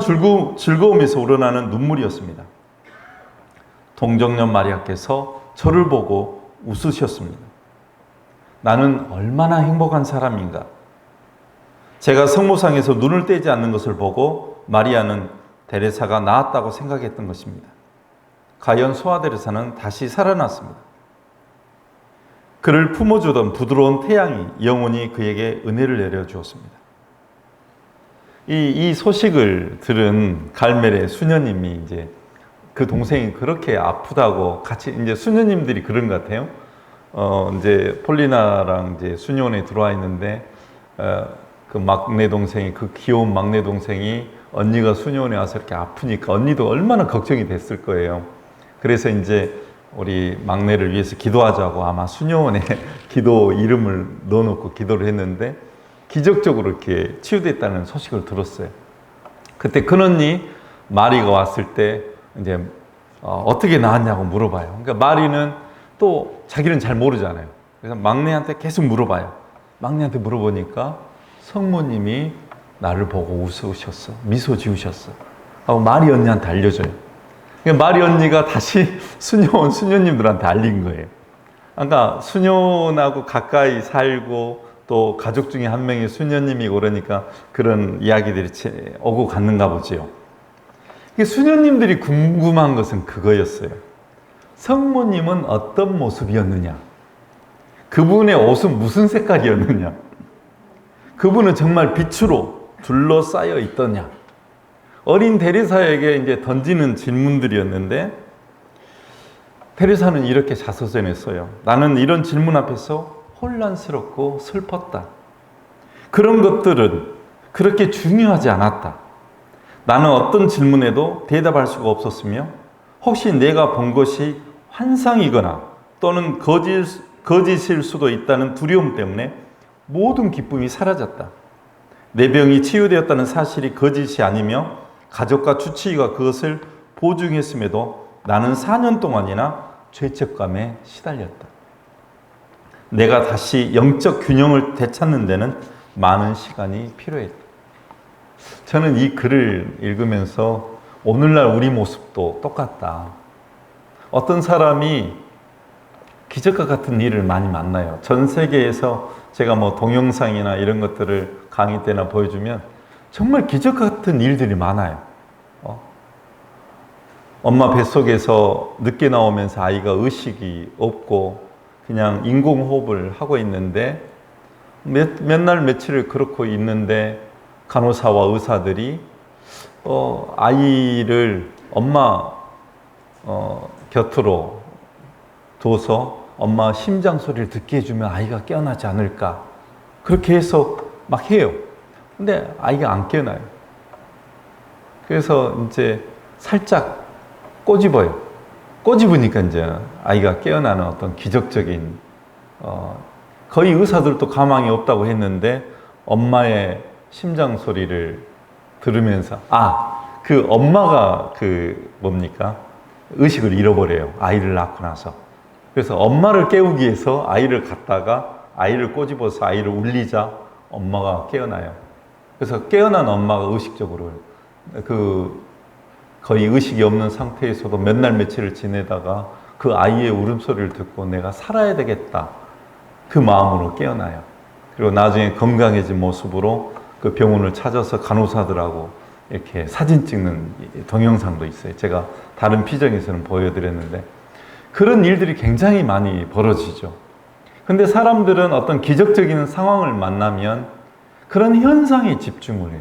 B: 즐거움에서 우러나는 눈물이었습니다. 동정녀 마리아께서 저를 보고 웃으셨습니다. 나는 얼마나 행복한 사람인가. 제가 성모상에서 눈을 떼지 않는 것을 보고 마리아는 데레사가 나았다고 생각했던 것입니다. 과연 소아 데레사는 다시 살아났습니다. 그를 품어주던 부드러운 태양이 영원히 그에게 은혜를 내려주었습니다. 이 소식을 들은 갈멜의 수녀님이 이제 그 동생이 그렇게 아프다고 같이 이제 수녀님들이 그런 것 같아요. 이제 폴리나랑 이제 수녀원에 들어와 있는데 그 막내 동생이 그 귀여운 막내 동생이 언니가 수녀원에 와서 이렇게 아프니까 언니도 얼마나 걱정이 됐을 거예요. 그래서 이제 우리 막내를 위해서 기도하자고 아마 수녀원에 기도 이름을 넣어놓고 기도를 했는데 기적적으로 이렇게 치유됐다는 소식을 들었어요. 그때 큰언니 마리가 왔을 때 이제 어떻게 나았냐고 물어봐요. 그러니까 마리는 또 자기는 잘 모르잖아요. 그래서 막내한테 계속 물어봐요. 막내한테 물어보니까 성모님이 나를 보고 웃으셨어. 미소 지으셨어. 하고 마리 언니한테 알려줘요. 그러니까 마리 언니가 다시 수녀님들한테 알린 거예요. 그러니까 수녀원하고 가까이 살고 또 가족 중에 한 명이 수녀님이고 그러니까 그런 이야기들이 오고 갔는가 보지요. 수녀님들이 궁금한 것은 그거였어요. 성모님은 어떤 모습이었느냐? 그분의 옷은 무슨 색깔이었느냐? 그분은 정말 빛으로 둘러싸여 있더냐? 어린 테레사에게 이제 던지는 질문들이었는데 테레사는 이렇게 자서전했어요. 나는 이런 질문 앞에서 혼란스럽고 슬펐다. 그런 것들은 그렇게 중요하지 않았다. 나는 어떤 질문에도 대답할 수가 없었으며 혹시 내가 본 것이 환상이거나 또는 거짓일 수도 있다는 두려움 때문에 모든 기쁨이 사라졌다. 내 병이 치유되었다는 사실이 거짓이 아니며 가족과 주치의가 그것을 보증했음에도 나는 4년 동안이나 죄책감에 시달렸다. 내가 다시 영적 균형을 되찾는 데는 많은 시간이 필요했다. 저는 이 글을 읽으면서 오늘날 우리 모습도 똑같다. 어떤 사람이 기적과 같은 일을 많이 만나요. 전 세계에서 제가 뭐 동영상이나 이런 것들을 강의 때나 보여주면 정말 기적 같은 일들이 많아요. 엄마 뱃속에서 늦게 나오면서 아이가 의식이 없고 그냥 인공호흡을 하고 있는데 몇 날 며칠을 그렇고 있는데 간호사와 의사들이 아이를 엄마 곁으로 둬서 엄마 심장 소리를 듣게 해주면 아이가 깨어나지 않을까 그렇게 해서 막 해요. 근데 아이가 안 깨어나요. 그래서 이제 살짝 꼬집어요. 꼬집으니까 이제 아이가 깨어나는 어떤 기적적인 거의 의사들도 가망이 없다고 했는데 엄마의 심장 소리를 들으면서 그 엄마가 뭡니까? 의식을 잃어버려요. 아이를 낳고 나서. 그래서 엄마를 깨우기 위해서 아이를 갖다가 아이를 꼬집어서 아이를 울리자 엄마가 깨어나요. 그래서 깨어난 엄마가 의식적으로 거의 의식이 없는 상태에서도 몇 날 며칠을 지내다가 그 아이의 울음소리를 듣고 내가 살아야 되겠다. 그 마음으로 깨어나요. 그리고 나중에 건강해진 모습으로 그 병원을 찾아서 간호사들하고 이렇게 사진 찍는 동영상도 있어요. 제가 다른 피정에서는 보여드렸는데 그런 일들이 굉장히 많이 벌어지죠. 근데 사람들은 어떤 기적적인 상황을 만나면 그런 현상에 집중을 해요.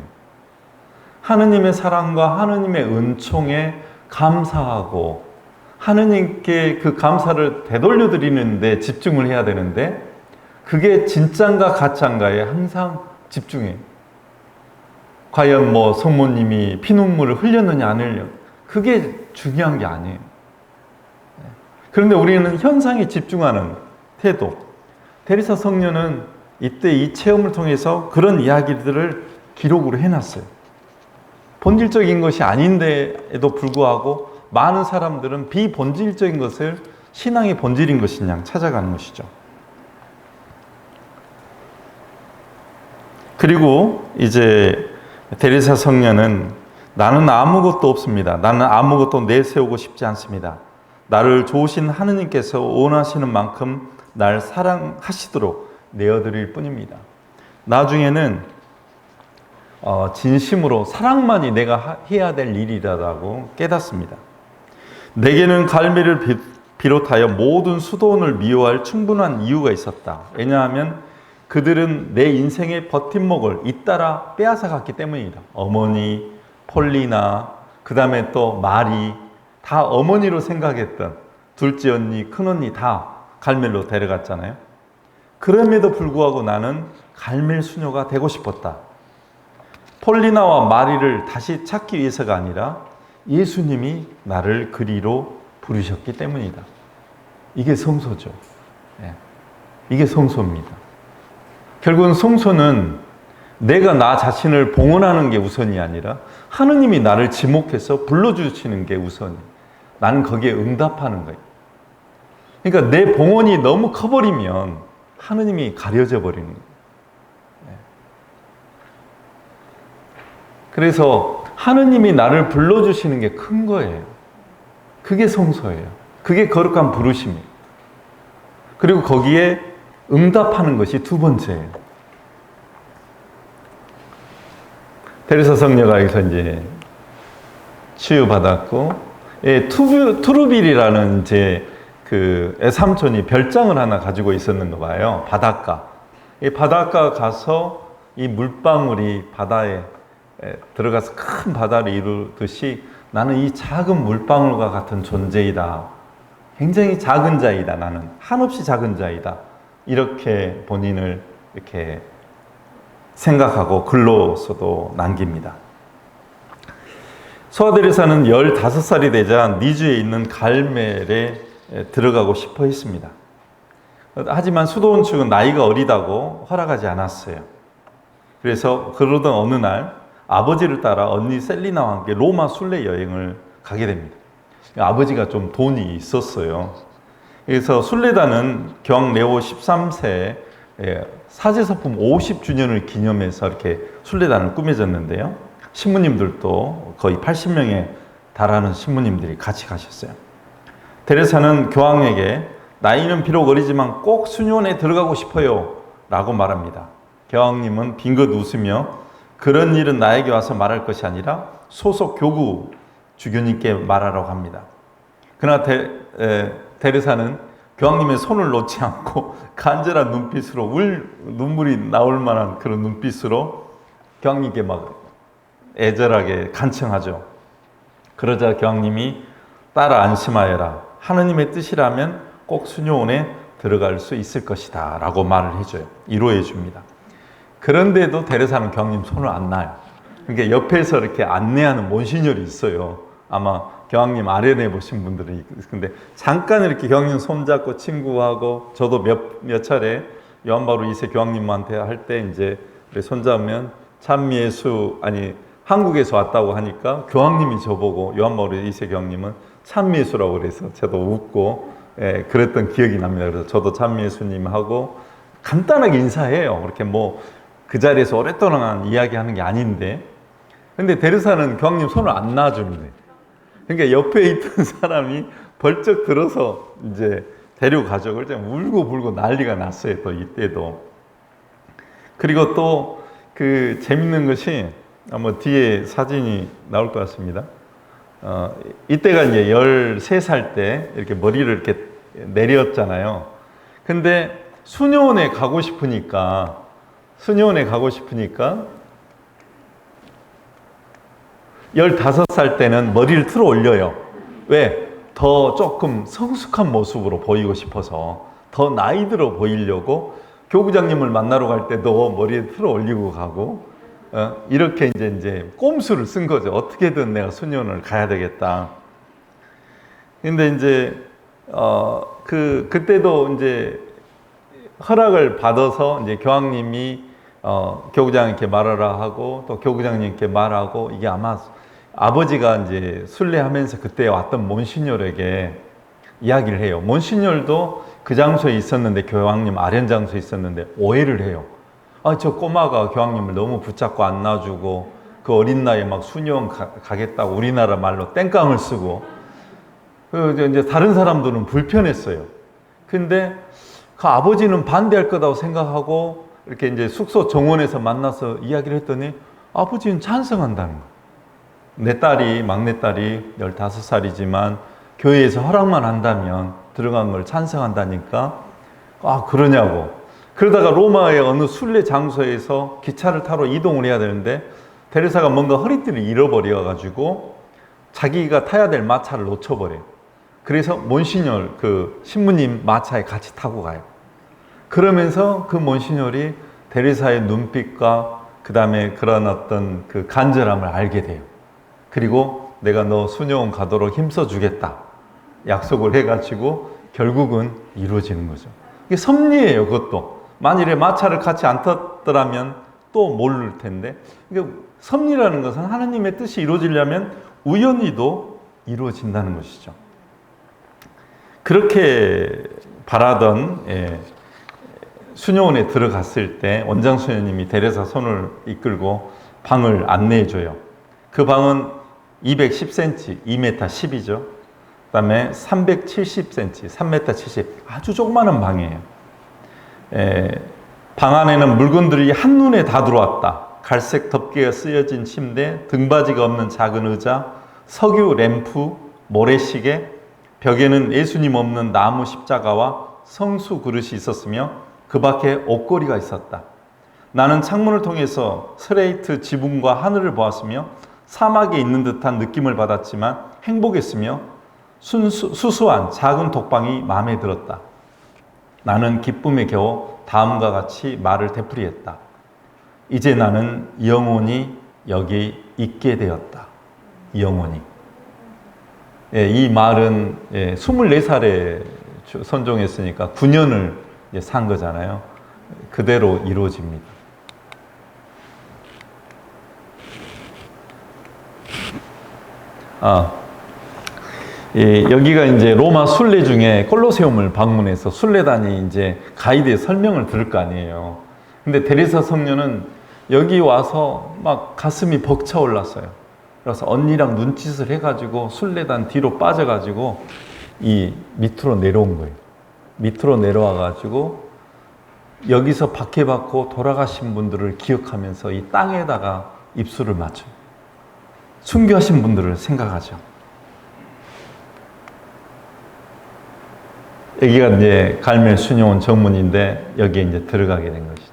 B: 하느님의 사랑과 하느님의 은총에 감사하고 하느님께 그 감사를 되돌려 드리는데 집중을 해야 되는데 그게 진짠가 가짜인가에 항상 집중해요. 과연 뭐 성모님이 피눈물을 흘렸느냐 안 흘렸느냐 그게 중요한 게 아니에요. 그런데 우리는 현상에 집중하는 태도. 테레사 성녀는 이때 이 체험을 통해서 그런 이야기들을 기록으로 해놨어요. 본질적인 것이 아닌데에도 불구하고 많은 사람들은 비본질적인 것을 신앙의 본질인 것이냐 찾아가는 것이죠. 그리고 이제 테레사 성녀는 나는 아무것도 없습니다. 나는 아무것도 내세우고 싶지 않습니다. 나를 좋으신 하느님께서 원하시는 만큼 날 사랑하시도록 내어드릴 뿐입니다. 나중에는 진심으로 사랑만이 내가 해야 될 일이라고 깨닫습니다. 내게는 갈매를 비롯하여 모든 수도원을 미워할 충분한 이유가 있었다. 왜냐하면 그들은 내 인생의 버팀목을 잇따라 빼앗아 갔기 때문이다. 어머니, 폴리나, 그 다음에 또 마리, 다 어머니로 생각했던 둘째 언니, 큰 언니 다 갈멜로 데려갔잖아요. 그럼에도 불구하고 나는 갈멜 수녀가 되고 싶었다. 폴리나와 마리를 다시 찾기 위해서가 아니라 예수님이 나를 그리로 부르셨기 때문이다. 이게 성소죠. 이게 성소입니다. 결국은 성소는 내가 나 자신을 봉헌하는 게 우선이 아니라 하느님이 나를 지목해서 불러주시는 게 우선이에요. 나는 거기에 응답하는 거예요. 그러니까 내 봉헌이 너무 커버리면 하느님이 가려져 버리는 거예요. 그래서 하느님이 나를 불러주시는 게 큰 거예요. 그게 성소예요. 그게 거룩한 부르심이에요. 그리고 거기에 응답하는 것이 두 번째예요. 데레사 성녀가 여기서 이제 치유받았고, 투르빌이라는 이제 그 애삼촌이 별장을 하나 가지고 있었는가 봐요. 바닷가. 이 바닷가 가서 이 물방울이 바다에 들어가서 큰 바다를 이루듯이 나는 이 작은 물방울과 같은 존재이다. 굉장히 작은 자이다. 나는 한없이 작은 자이다. 이렇게 본인을 이렇게 생각하고 글로서도 남깁니다. 소아데레사는 15살이 되자 니주에 있는 갈멜에 들어가고 싶어 했습니다. 하지만 수도원 측은 나이가 어리다고 허락하지 않았어요. 그래서 그러던 어느 날 아버지를 따라 언니 셀리나와 함께 로마 순례 여행을 가게 됩니다. 아버지가 좀 돈이 있었어요. 그래서 순례단은 교황 레오 13세 사제서품 50주년을 기념해서 이렇게 순례단을 꾸며졌는데요. 신부님들도 거의 80명에 달하는 신부님들이 같이 가셨어요. 데레사는 교황에게 나이는 비록 어리지만 꼭 수녀원에 들어가고 싶어요 라고 말합니다. 교황님은 빙긋 웃으며 그런 일은 나에게 와서 말할 것이 아니라 소속 교구 주교님께 말하라고 합니다. 그러나 데레사는 교황님의 손을 놓지 않고 간절한 눈빛으로 눈물이 나올 만한 그런 눈빛으로 교황님께 막 애절하게 간청하죠. 그러자 교황님이 따라 안심하여라. 하느님의 뜻이라면 꼭 수녀원에 들어갈 수 있을 것이다 라고 말을 해줘요. 위로해 줍니다. 그런데도 데레사는 교황님 손을 안 놔요. 그러니까 옆에서 이렇게 안내하는 몬시녀이 있어요. 아마 교황님 아련해 보신 분들이. 근데 잠깐 이렇게 교황님 손잡고 친구하고 저도 몇 차례 요한 바오로 2세 교황님한테 할 때 이제 손잡으면 참미예수 한국에서 왔다고 하니까 교황님이 저보고 요한 바오로 2세 교황님은 참미예수라고 그래서 저도 웃고 그랬던 기억이 납니다. 그래서 저도 참미예수님하고 간단하게 인사해요. 그렇게 뭐 그 자리에서 오랫동안 이야기하는 게 아닌데, 근데 데레사는 교황님 손을 안 놔주는데, 그러니까 옆에 있던 사람이 벌쩍 들어서 이제 데려가죠. 그럴 때 울고 불고 난리가 났어요. 또 이때도. 그리고 또 그 재밌는 것이 아마 뒤에 사진이 나올 것 같습니다. 이때가 이제 13살 때 이렇게 머리를 이렇게 내렸잖아요. 근데 수녀원에 가고 싶으니까 15살 때는 머리를 틀어 올려요. 왜? 더 조금 성숙한 모습으로 보이고 싶어서, 더 나이 들어 보이려고 교구장님을 만나러 갈 때도 머리에 틀어 올리고 가고, 이렇게 이제 꼼수를 쓴 거죠. 어떻게든 내가 수녀원을 가야 되겠다. 근데 이제 그때도 이제 허락을 받아서 이제 교황님이 교구장님께 말하라 하고 또 교구장님께 말하고, 이게 아마 아버지가 이제 순례하면서 그때 왔던 몬시뇰에게 이야기를 해요. 몬시뇰도 그 장소에 있었는데, 교황님 아련 장소에 있었는데 오해를 해요. 저 꼬마가 교황님을 너무 붙잡고 안 놔주고 그 어린 나이에 막 수녀원 가겠다고 우리나라 말로 땡깡을 쓰고, 이제 다른 사람들은 불편했어요. 근데 그 아버지는 반대할 거라고 생각하고 이렇게 이제 숙소 정원에서 만나서 이야기를 했더니 아버지는 찬성한다는 거예요. 내 딸이, 막내딸이 15살이지만 교회에서 허락만 한다면 들어간 걸 찬성한다니까, 그러냐고. 그러다가 로마의 어느 순례 장소에서 기차를 타러 이동을 해야 되는데 테레사가 뭔가 허리띠를 잃어버려가지고 자기가 타야 될 마차를 놓쳐버려요. 그래서 몬시뇰 그 신부님 마차에 같이 타고 가요. 그러면서 그 몬시뇰이 테레사의 눈빛과 그 다음에 그런 어떤 그 간절함을 알게 돼요. 그리고 내가 너 수녀원 가도록 힘써 주겠다 약속을 해가지고 결국은 이루어지는 거죠. 이게 섭리예요. 그것도 만일에 마차를 같이 안 탔더라면 또 모를 텐데, 그러니까 섭리라는 것은 하나님의 뜻이 이루어지려면 우연히도 이루어진다는 것이죠. 그렇게 바라던 수녀원에 들어갔을 때 원장 수녀님이 테레사 손을 이끌고 방을 안내해줘요. 그 방은 210cm, 2m 10이죠. 그 다음에 370cm, 3m 70, 아주 조그마한 방이에요. 방 안에는 물건들이 한눈에 다 들어왔다. 갈색 덮개가 쓰여진 침대, 등받이가 없는 작은 의자, 석유 램프, 모래시계, 벽에는 예수님 없는 나무 십자가와 성수 그릇이 있었으며 그 밖에 옷걸이가 있었다. 나는 창문을 통해서 스레이트 지붕과 하늘을 보았으며 사막에 있는 듯한 느낌을 받았지만 행복했으며 수수한 작은 독방이 마음에 들었다. 나는 기쁨에 겨워 다음과 같이 말을 되풀이했다. 이제 나는 영원히 여기 있게 되었다. 영원히. 이 말은 24살에 선종했으니까 9년을 산 거잖아요. 그대로 이루어집니다. 여기가 이제 로마 순례 중에 콜로세움을 방문해서 순례단이 이제 가이드의 설명을 들을 거 아니에요. 근데 데레사 성녀는 여기 와서 막 가슴이 벅차올랐어요. 그래서 언니랑 눈짓을 해가지고 순례단 뒤로 빠져가지고 이 밑으로 내려온 거예요. 밑으로 내려와가지고 여기서 박해받고 돌아가신 분들을 기억하면서 이 땅에다가 입술을 맞춰요. 순교하신 분들을 생각하죠. 여기가 이제 갈멜 수녀원 정문인데 여기에 이제 들어가게 된 것이죠.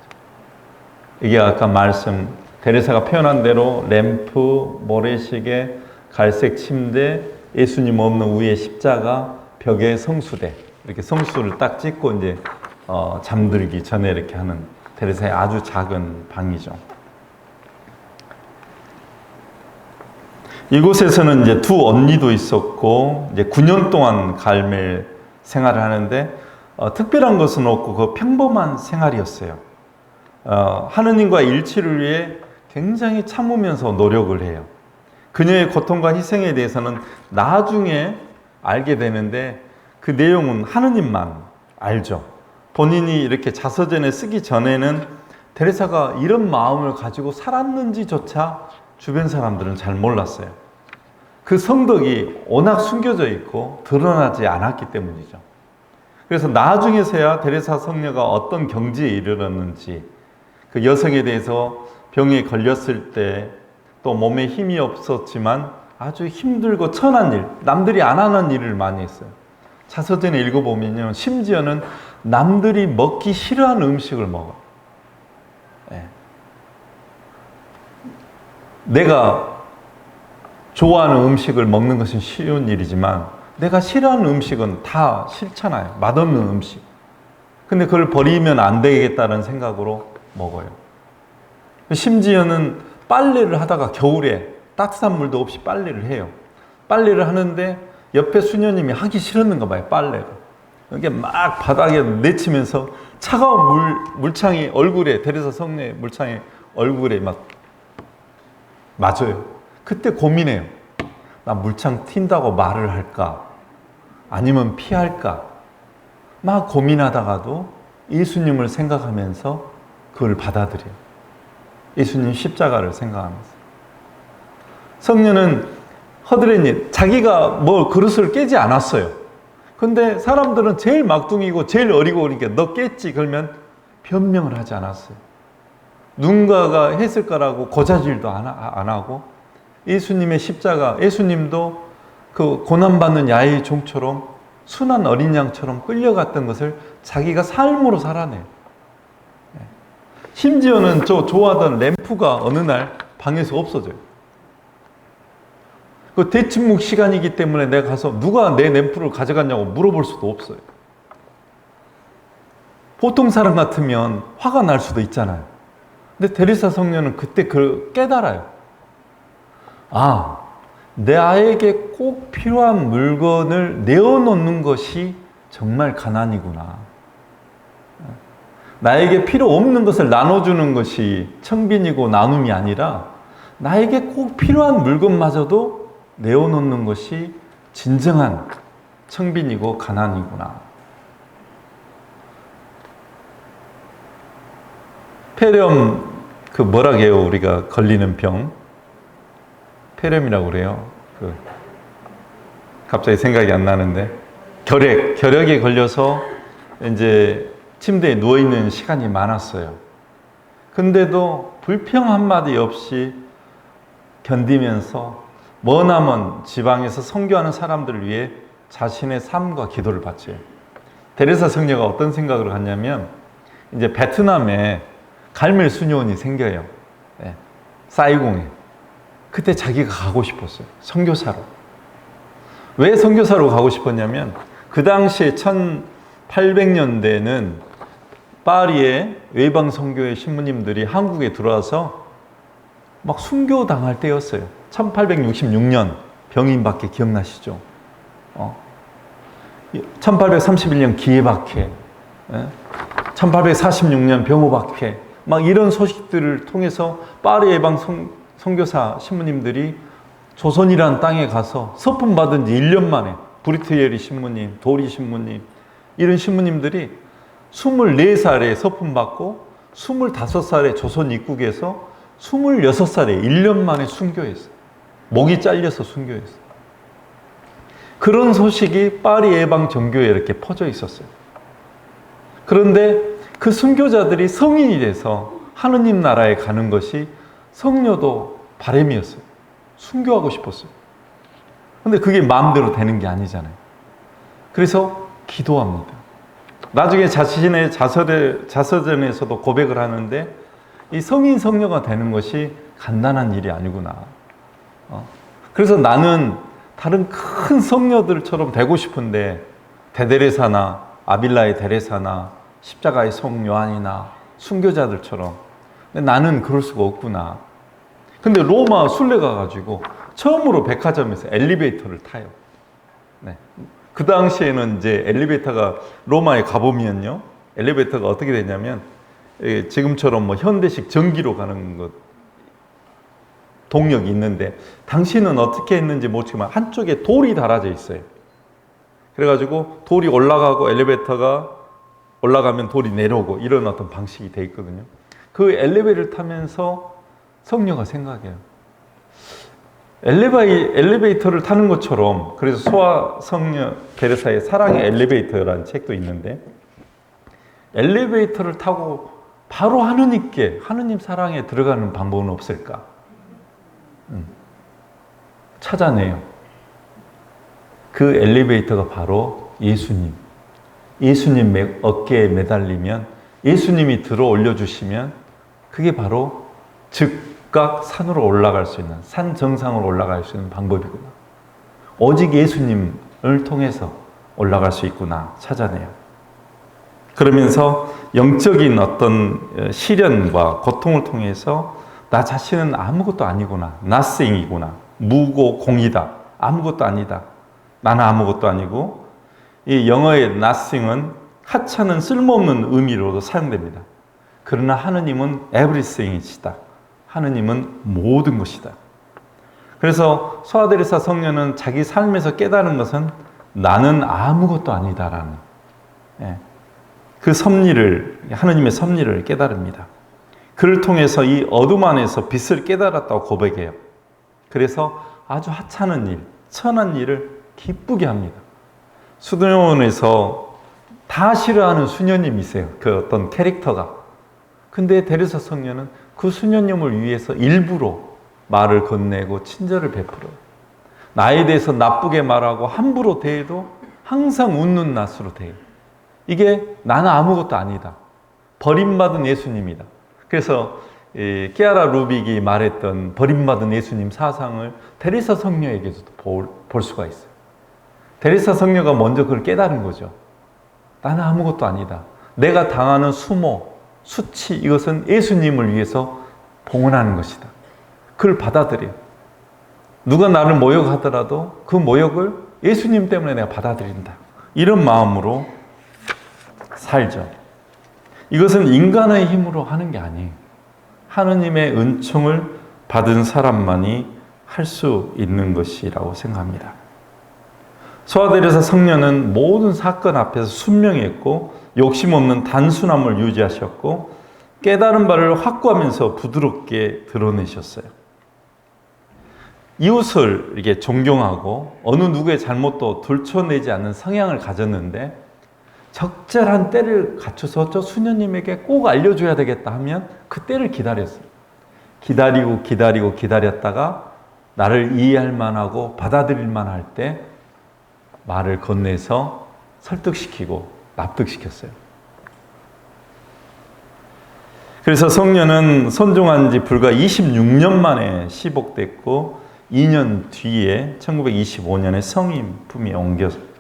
B: 이게 아까 말씀 데레사가 표현한 대로 램프, 모래시계, 갈색 침대, 예수님 없는 위에 십자가, 벽에 성수대, 이렇게 성수를 딱 찍고 이제 잠들기 전에 이렇게 하는 데레사의 아주 작은 방이죠. 이곳에서는 이제 두 언니도 있었고 이제 9년 동안 갈멜 생활을 하는데 특별한 것은 없고 그 평범한 생활이었어요. 하느님과 일치를 위해 굉장히 참으면서 노력을 해요. 그녀의 고통과 희생에 대해서는 나중에 알게 되는데 그 내용은 하느님만 알죠. 본인이 이렇게 자서전에 쓰기 전에는 데레사가 이런 마음을 가지고 살았는지조차 주변 사람들은 잘 몰랐어요. 그 성덕이 워낙 숨겨져 있고 드러나지 않았기 때문이죠. 그래서 나중에서야 데레사 성녀가 어떤 경지에 이르렀는지, 그 여성에 대해서 병에 걸렸을 때 또 몸에 힘이 없었지만 아주 힘들고 천한 일, 남들이 안 하는 일을 많이 했어요. 자서전에 읽어보면요, 심지어는 남들이 먹기 싫어하는 음식을 먹어요. 내가 좋아하는 음식을 먹는 것은 쉬운 일이지만 내가 싫어하는 음식은 다 싫잖아요. 맛없는 음식. 근데 그걸 버리면 안 되겠다는 생각으로 먹어요. 심지어는 빨래를 하다가 겨울에 따뜻한 물도 없이 빨래를 해요. 빨래를 하는데 옆에 수녀님이 하기 싫었는가 봐요, 빨래를. 이게 막 바닥에 내치면서 차가운 물창이 얼굴에, 데레사 성녀의 물창이 얼굴에 막 맞아요. 그때 고민해요. 나 물창 튄다고 말을 할까? 아니면 피할까? 막 고민하다가도 예수님을 생각하면서 그걸 받아들여요. 예수님 십자가를 생각하면서. 성녀는 허드렛일, 자기가 뭐 그릇을 깨지 않았어요. 근데 사람들은 제일 막둥이고 제일 어리고 그러니까 너 깼지 그러면 변명을 하지 않았어요. 누군가가 했을 거라고 고자질도 안 하고, 예수님의 십자가, 예수님도 그 고난받는 야의 종처럼 순한 어린 양처럼 끌려갔던 것을 자기가 삶으로 살아내요. 심지어는 저 좋아하던 램프가 어느 날 방에서 없어져요. 그 대침묵 시간이기 때문에 내가 가서 누가 내 램프를 가져갔냐고 물어볼 수도 없어요. 보통 사람 같으면 화가 날 수도 있잖아요. 근데 데레사 성녀는 그때 깨달아요. 아, 내 아이에게 꼭 필요한 물건을 내어놓는 것이 정말 가난이구나. 나에게 필요 없는 것을 나눠주는 것이 청빈이고 나눔이 아니라 나에게 꼭 필요한 물건마저도 내어놓는 것이 진정한 청빈이고 가난이구나. 폐렴, 뭐라고 해요? 우리가 걸리는 병. 폐렴이라고 그래요. 갑자기 생각이 안 나는데. 결핵에 걸려서 이제 침대에 누워있는 시간이 많았어요. 근데도 불평 한마디 없이 견디면서 머나먼 지방에서 선교하는 사람들을 위해 자신의 삶과 기도를 바쳐요. 데레사 성녀가 어떤 생각을 하냐면, 이제 베트남에 갈멜 수녀원이 생겨요. 네. 사이공에. 그때 자기가 가고 싶었어요. 선교사로. 왜 선교사로 가고 싶었냐면, 그 당시에 1800년대는 파리의 외방 선교회 신부님들이 한국에 들어와서 막 순교당할 때였어요. 1866년 병인박해 기억나시죠? 1831년 기해박해, 1846년 병호박해, 막 이런 소식들을 통해서 파리 외방 선교사 신부님들이 조선이라는 땅에 가서 서품 받은 지 1년 만에 브리트예리 신부님, 도리 신부님, 이런 신부님들이 24살에 서품 받고 25살에 조선 입국해서 26살에 1년 만에 순교했어요. 목이 잘려서 순교했어요. 그런 소식이 파리 예방 정교회에 이렇게 퍼져 있었어요. 그런데 그 순교자들이 성인이 돼서 하느님 나라에 가는 것이 성녀도 바람이었어요. 순교하고 싶었어요. 근데 그게 마음대로 되는 게 아니잖아요. 그래서 기도합니다. 나중에 자신의 자서전에서도 고백을 하는데, 이 성인 성녀가 되는 것이 간단한 일이 아니구나. 그래서 나는 다른 큰 성녀들처럼 되고 싶은데, 대데레사나 아빌라의 데레사나 십자가의 성 요한이나 순교자들처럼. 근데 나는 그럴 수가 없구나. 근데 로마 순례 가가지고 처음으로 백화점에서 엘리베이터를 타요. 네. 그 당시에는 이제 엘리베이터가 로마에 가보면요, 엘리베이터가 어떻게 되냐면, 지금처럼 뭐 현대식 전기로 가는 것, 동력이 있는데, 당시는 어떻게 했는지 모르지만 한쪽에 돌이 달아져 있어요. 그래가지고 돌이 올라가고 엘리베이터가 올라가면 돌이 내려오고 이런 어떤 방식이 돼 있거든요. 그 엘리베이터를 타면서 성녀가 생각해요. 엘리베이터를 타는 것처럼, 그래서 소아 성녀 데레사의 사랑의 엘리베이터라는 책도 있는데, 엘리베이터를 타고 바로 하느님 사랑에 들어가는 방법은 없을까? 찾아내요. 그 엘리베이터가 바로 예수님. 예수님 어깨에 매달리면, 예수님이 들어 올려주시면, 그게 바로 즉각 산으로 올라갈 수 있는, 산 정상으로 올라갈 수 있는 방법이구나. 오직 예수님을 통해서 올라갈 수 있구나 찾아내요. 그러면서 영적인 어떤 시련과 고통을 통해서 나 자신은 아무것도 아니구나, nothing이구나, 무고 공이다, 아무것도 아니다, 나는 아무것도 아니고, 이 영어의 nothing은 하찮은 쓸모없는 의미로도 사용됩니다. 그러나 하느님은 everything이시다. 하느님은 모든 것이다. 그래서 소아데레사 성녀는 자기 삶에서 깨달은 것은 나는 아무것도 아니다라는, 그 섭리를, 하느님의 섭리를 깨달습니다. 그를 통해서 이 어둠 안에서 빛을 깨달았다고 고백해요. 그래서 아주 하찮은 일, 천한 일을 기쁘게 합니다. 수녀원에서 다 싫어하는 수녀님이세요. 그 어떤 캐릭터가. 근데 데레사 성녀는 그 수녀님을 위해서 일부러 말을 건네고 친절을 베풀어요. 나에 대해서 나쁘게 말하고 함부로 대해도 항상 웃는 낯으로 대해요. 이게 나는 아무것도 아니다, 버림받은 예수님이다. 그래서 키아라 루빅이 말했던 버림받은 예수님 사상을 테레사 성녀에게서도 볼 수가 있어요. 테레사 성녀가 먼저 그걸 깨달은 거죠. 나는 아무것도 아니다. 내가 당하는 수모, 수치, 이것은 예수님을 위해서 봉헌하는 것이다. 그걸 받아들여. 누가 나를 모욕하더라도 그 모욕을 예수님 때문에 내가 받아들인다. 이런 마음으로 살죠. 이것은 인간의 힘으로 하는 게 아니에요. 하느님의 은총을 받은 사람만이 할 수 있는 것이라고 생각합니다. 소아데레사 성녀는 모든 사건 앞에서 순명했고 욕심 없는 단순함을 유지하셨고 깨달은 바를 확고하면서 부드럽게 드러내셨어요. 이웃을 이렇게 존경하고 어느 누구의 잘못도 들춰내지 않는 성향을 가졌는데 적절한 때를 갖춰서 저 수녀님에게 꼭 알려줘야 되겠다 하면 그 때를 기다렸어요. 기다렸다가 나를 이해할 만하고 받아들일 만할 때 말을 건네서 설득시키고 납득시켰어요. 그래서 성녀는 선종한 지 불과 26년 만에 시복됐고 2년 뒤에 1925년에 성인 품에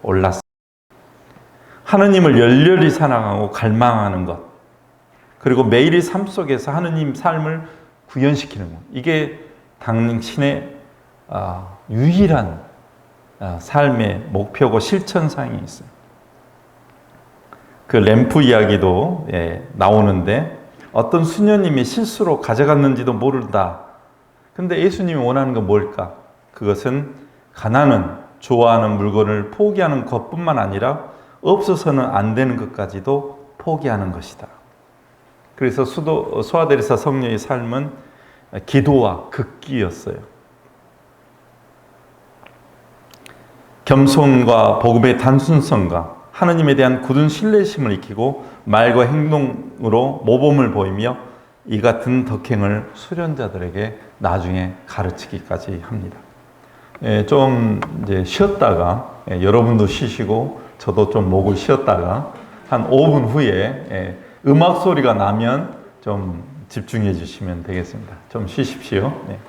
B: 올랐어요. 하느님을 열렬히 사랑하고 갈망하는 것, 그리고 매일의 삶 속에서 하느님 삶을 구현시키는 것, 이게 당신의 유일한 삶의 목표고 실천사항이 있어요. 그 램프 이야기도 나오는데 어떤 수녀님이 실수로 가져갔는지도 모른다. 근데 예수님이 원하는 건 뭘까? 그것은 가난은 좋아하는 물건을 포기하는 것뿐만 아니라 없어서는 안 되는 것까지도 포기하는 것이다. 그래서 소아데레사 성녀의 삶은 기도와 극기였어요. 겸손과 복음의 단순성과 하느님에 대한 굳은 신뢰심을 익히고 말과 행동으로 모범을 보이며 이 같은 덕행을 수련자들에게 나중에 가르치기까지 합니다. 좀 이제 쉬었다가 여러분도 쉬시고 저도 좀 목을 쉬었다가 한 5분 후에 음악 소리가 나면 좀 집중해 주시면 되겠습니다. 좀 쉬십시오. 네.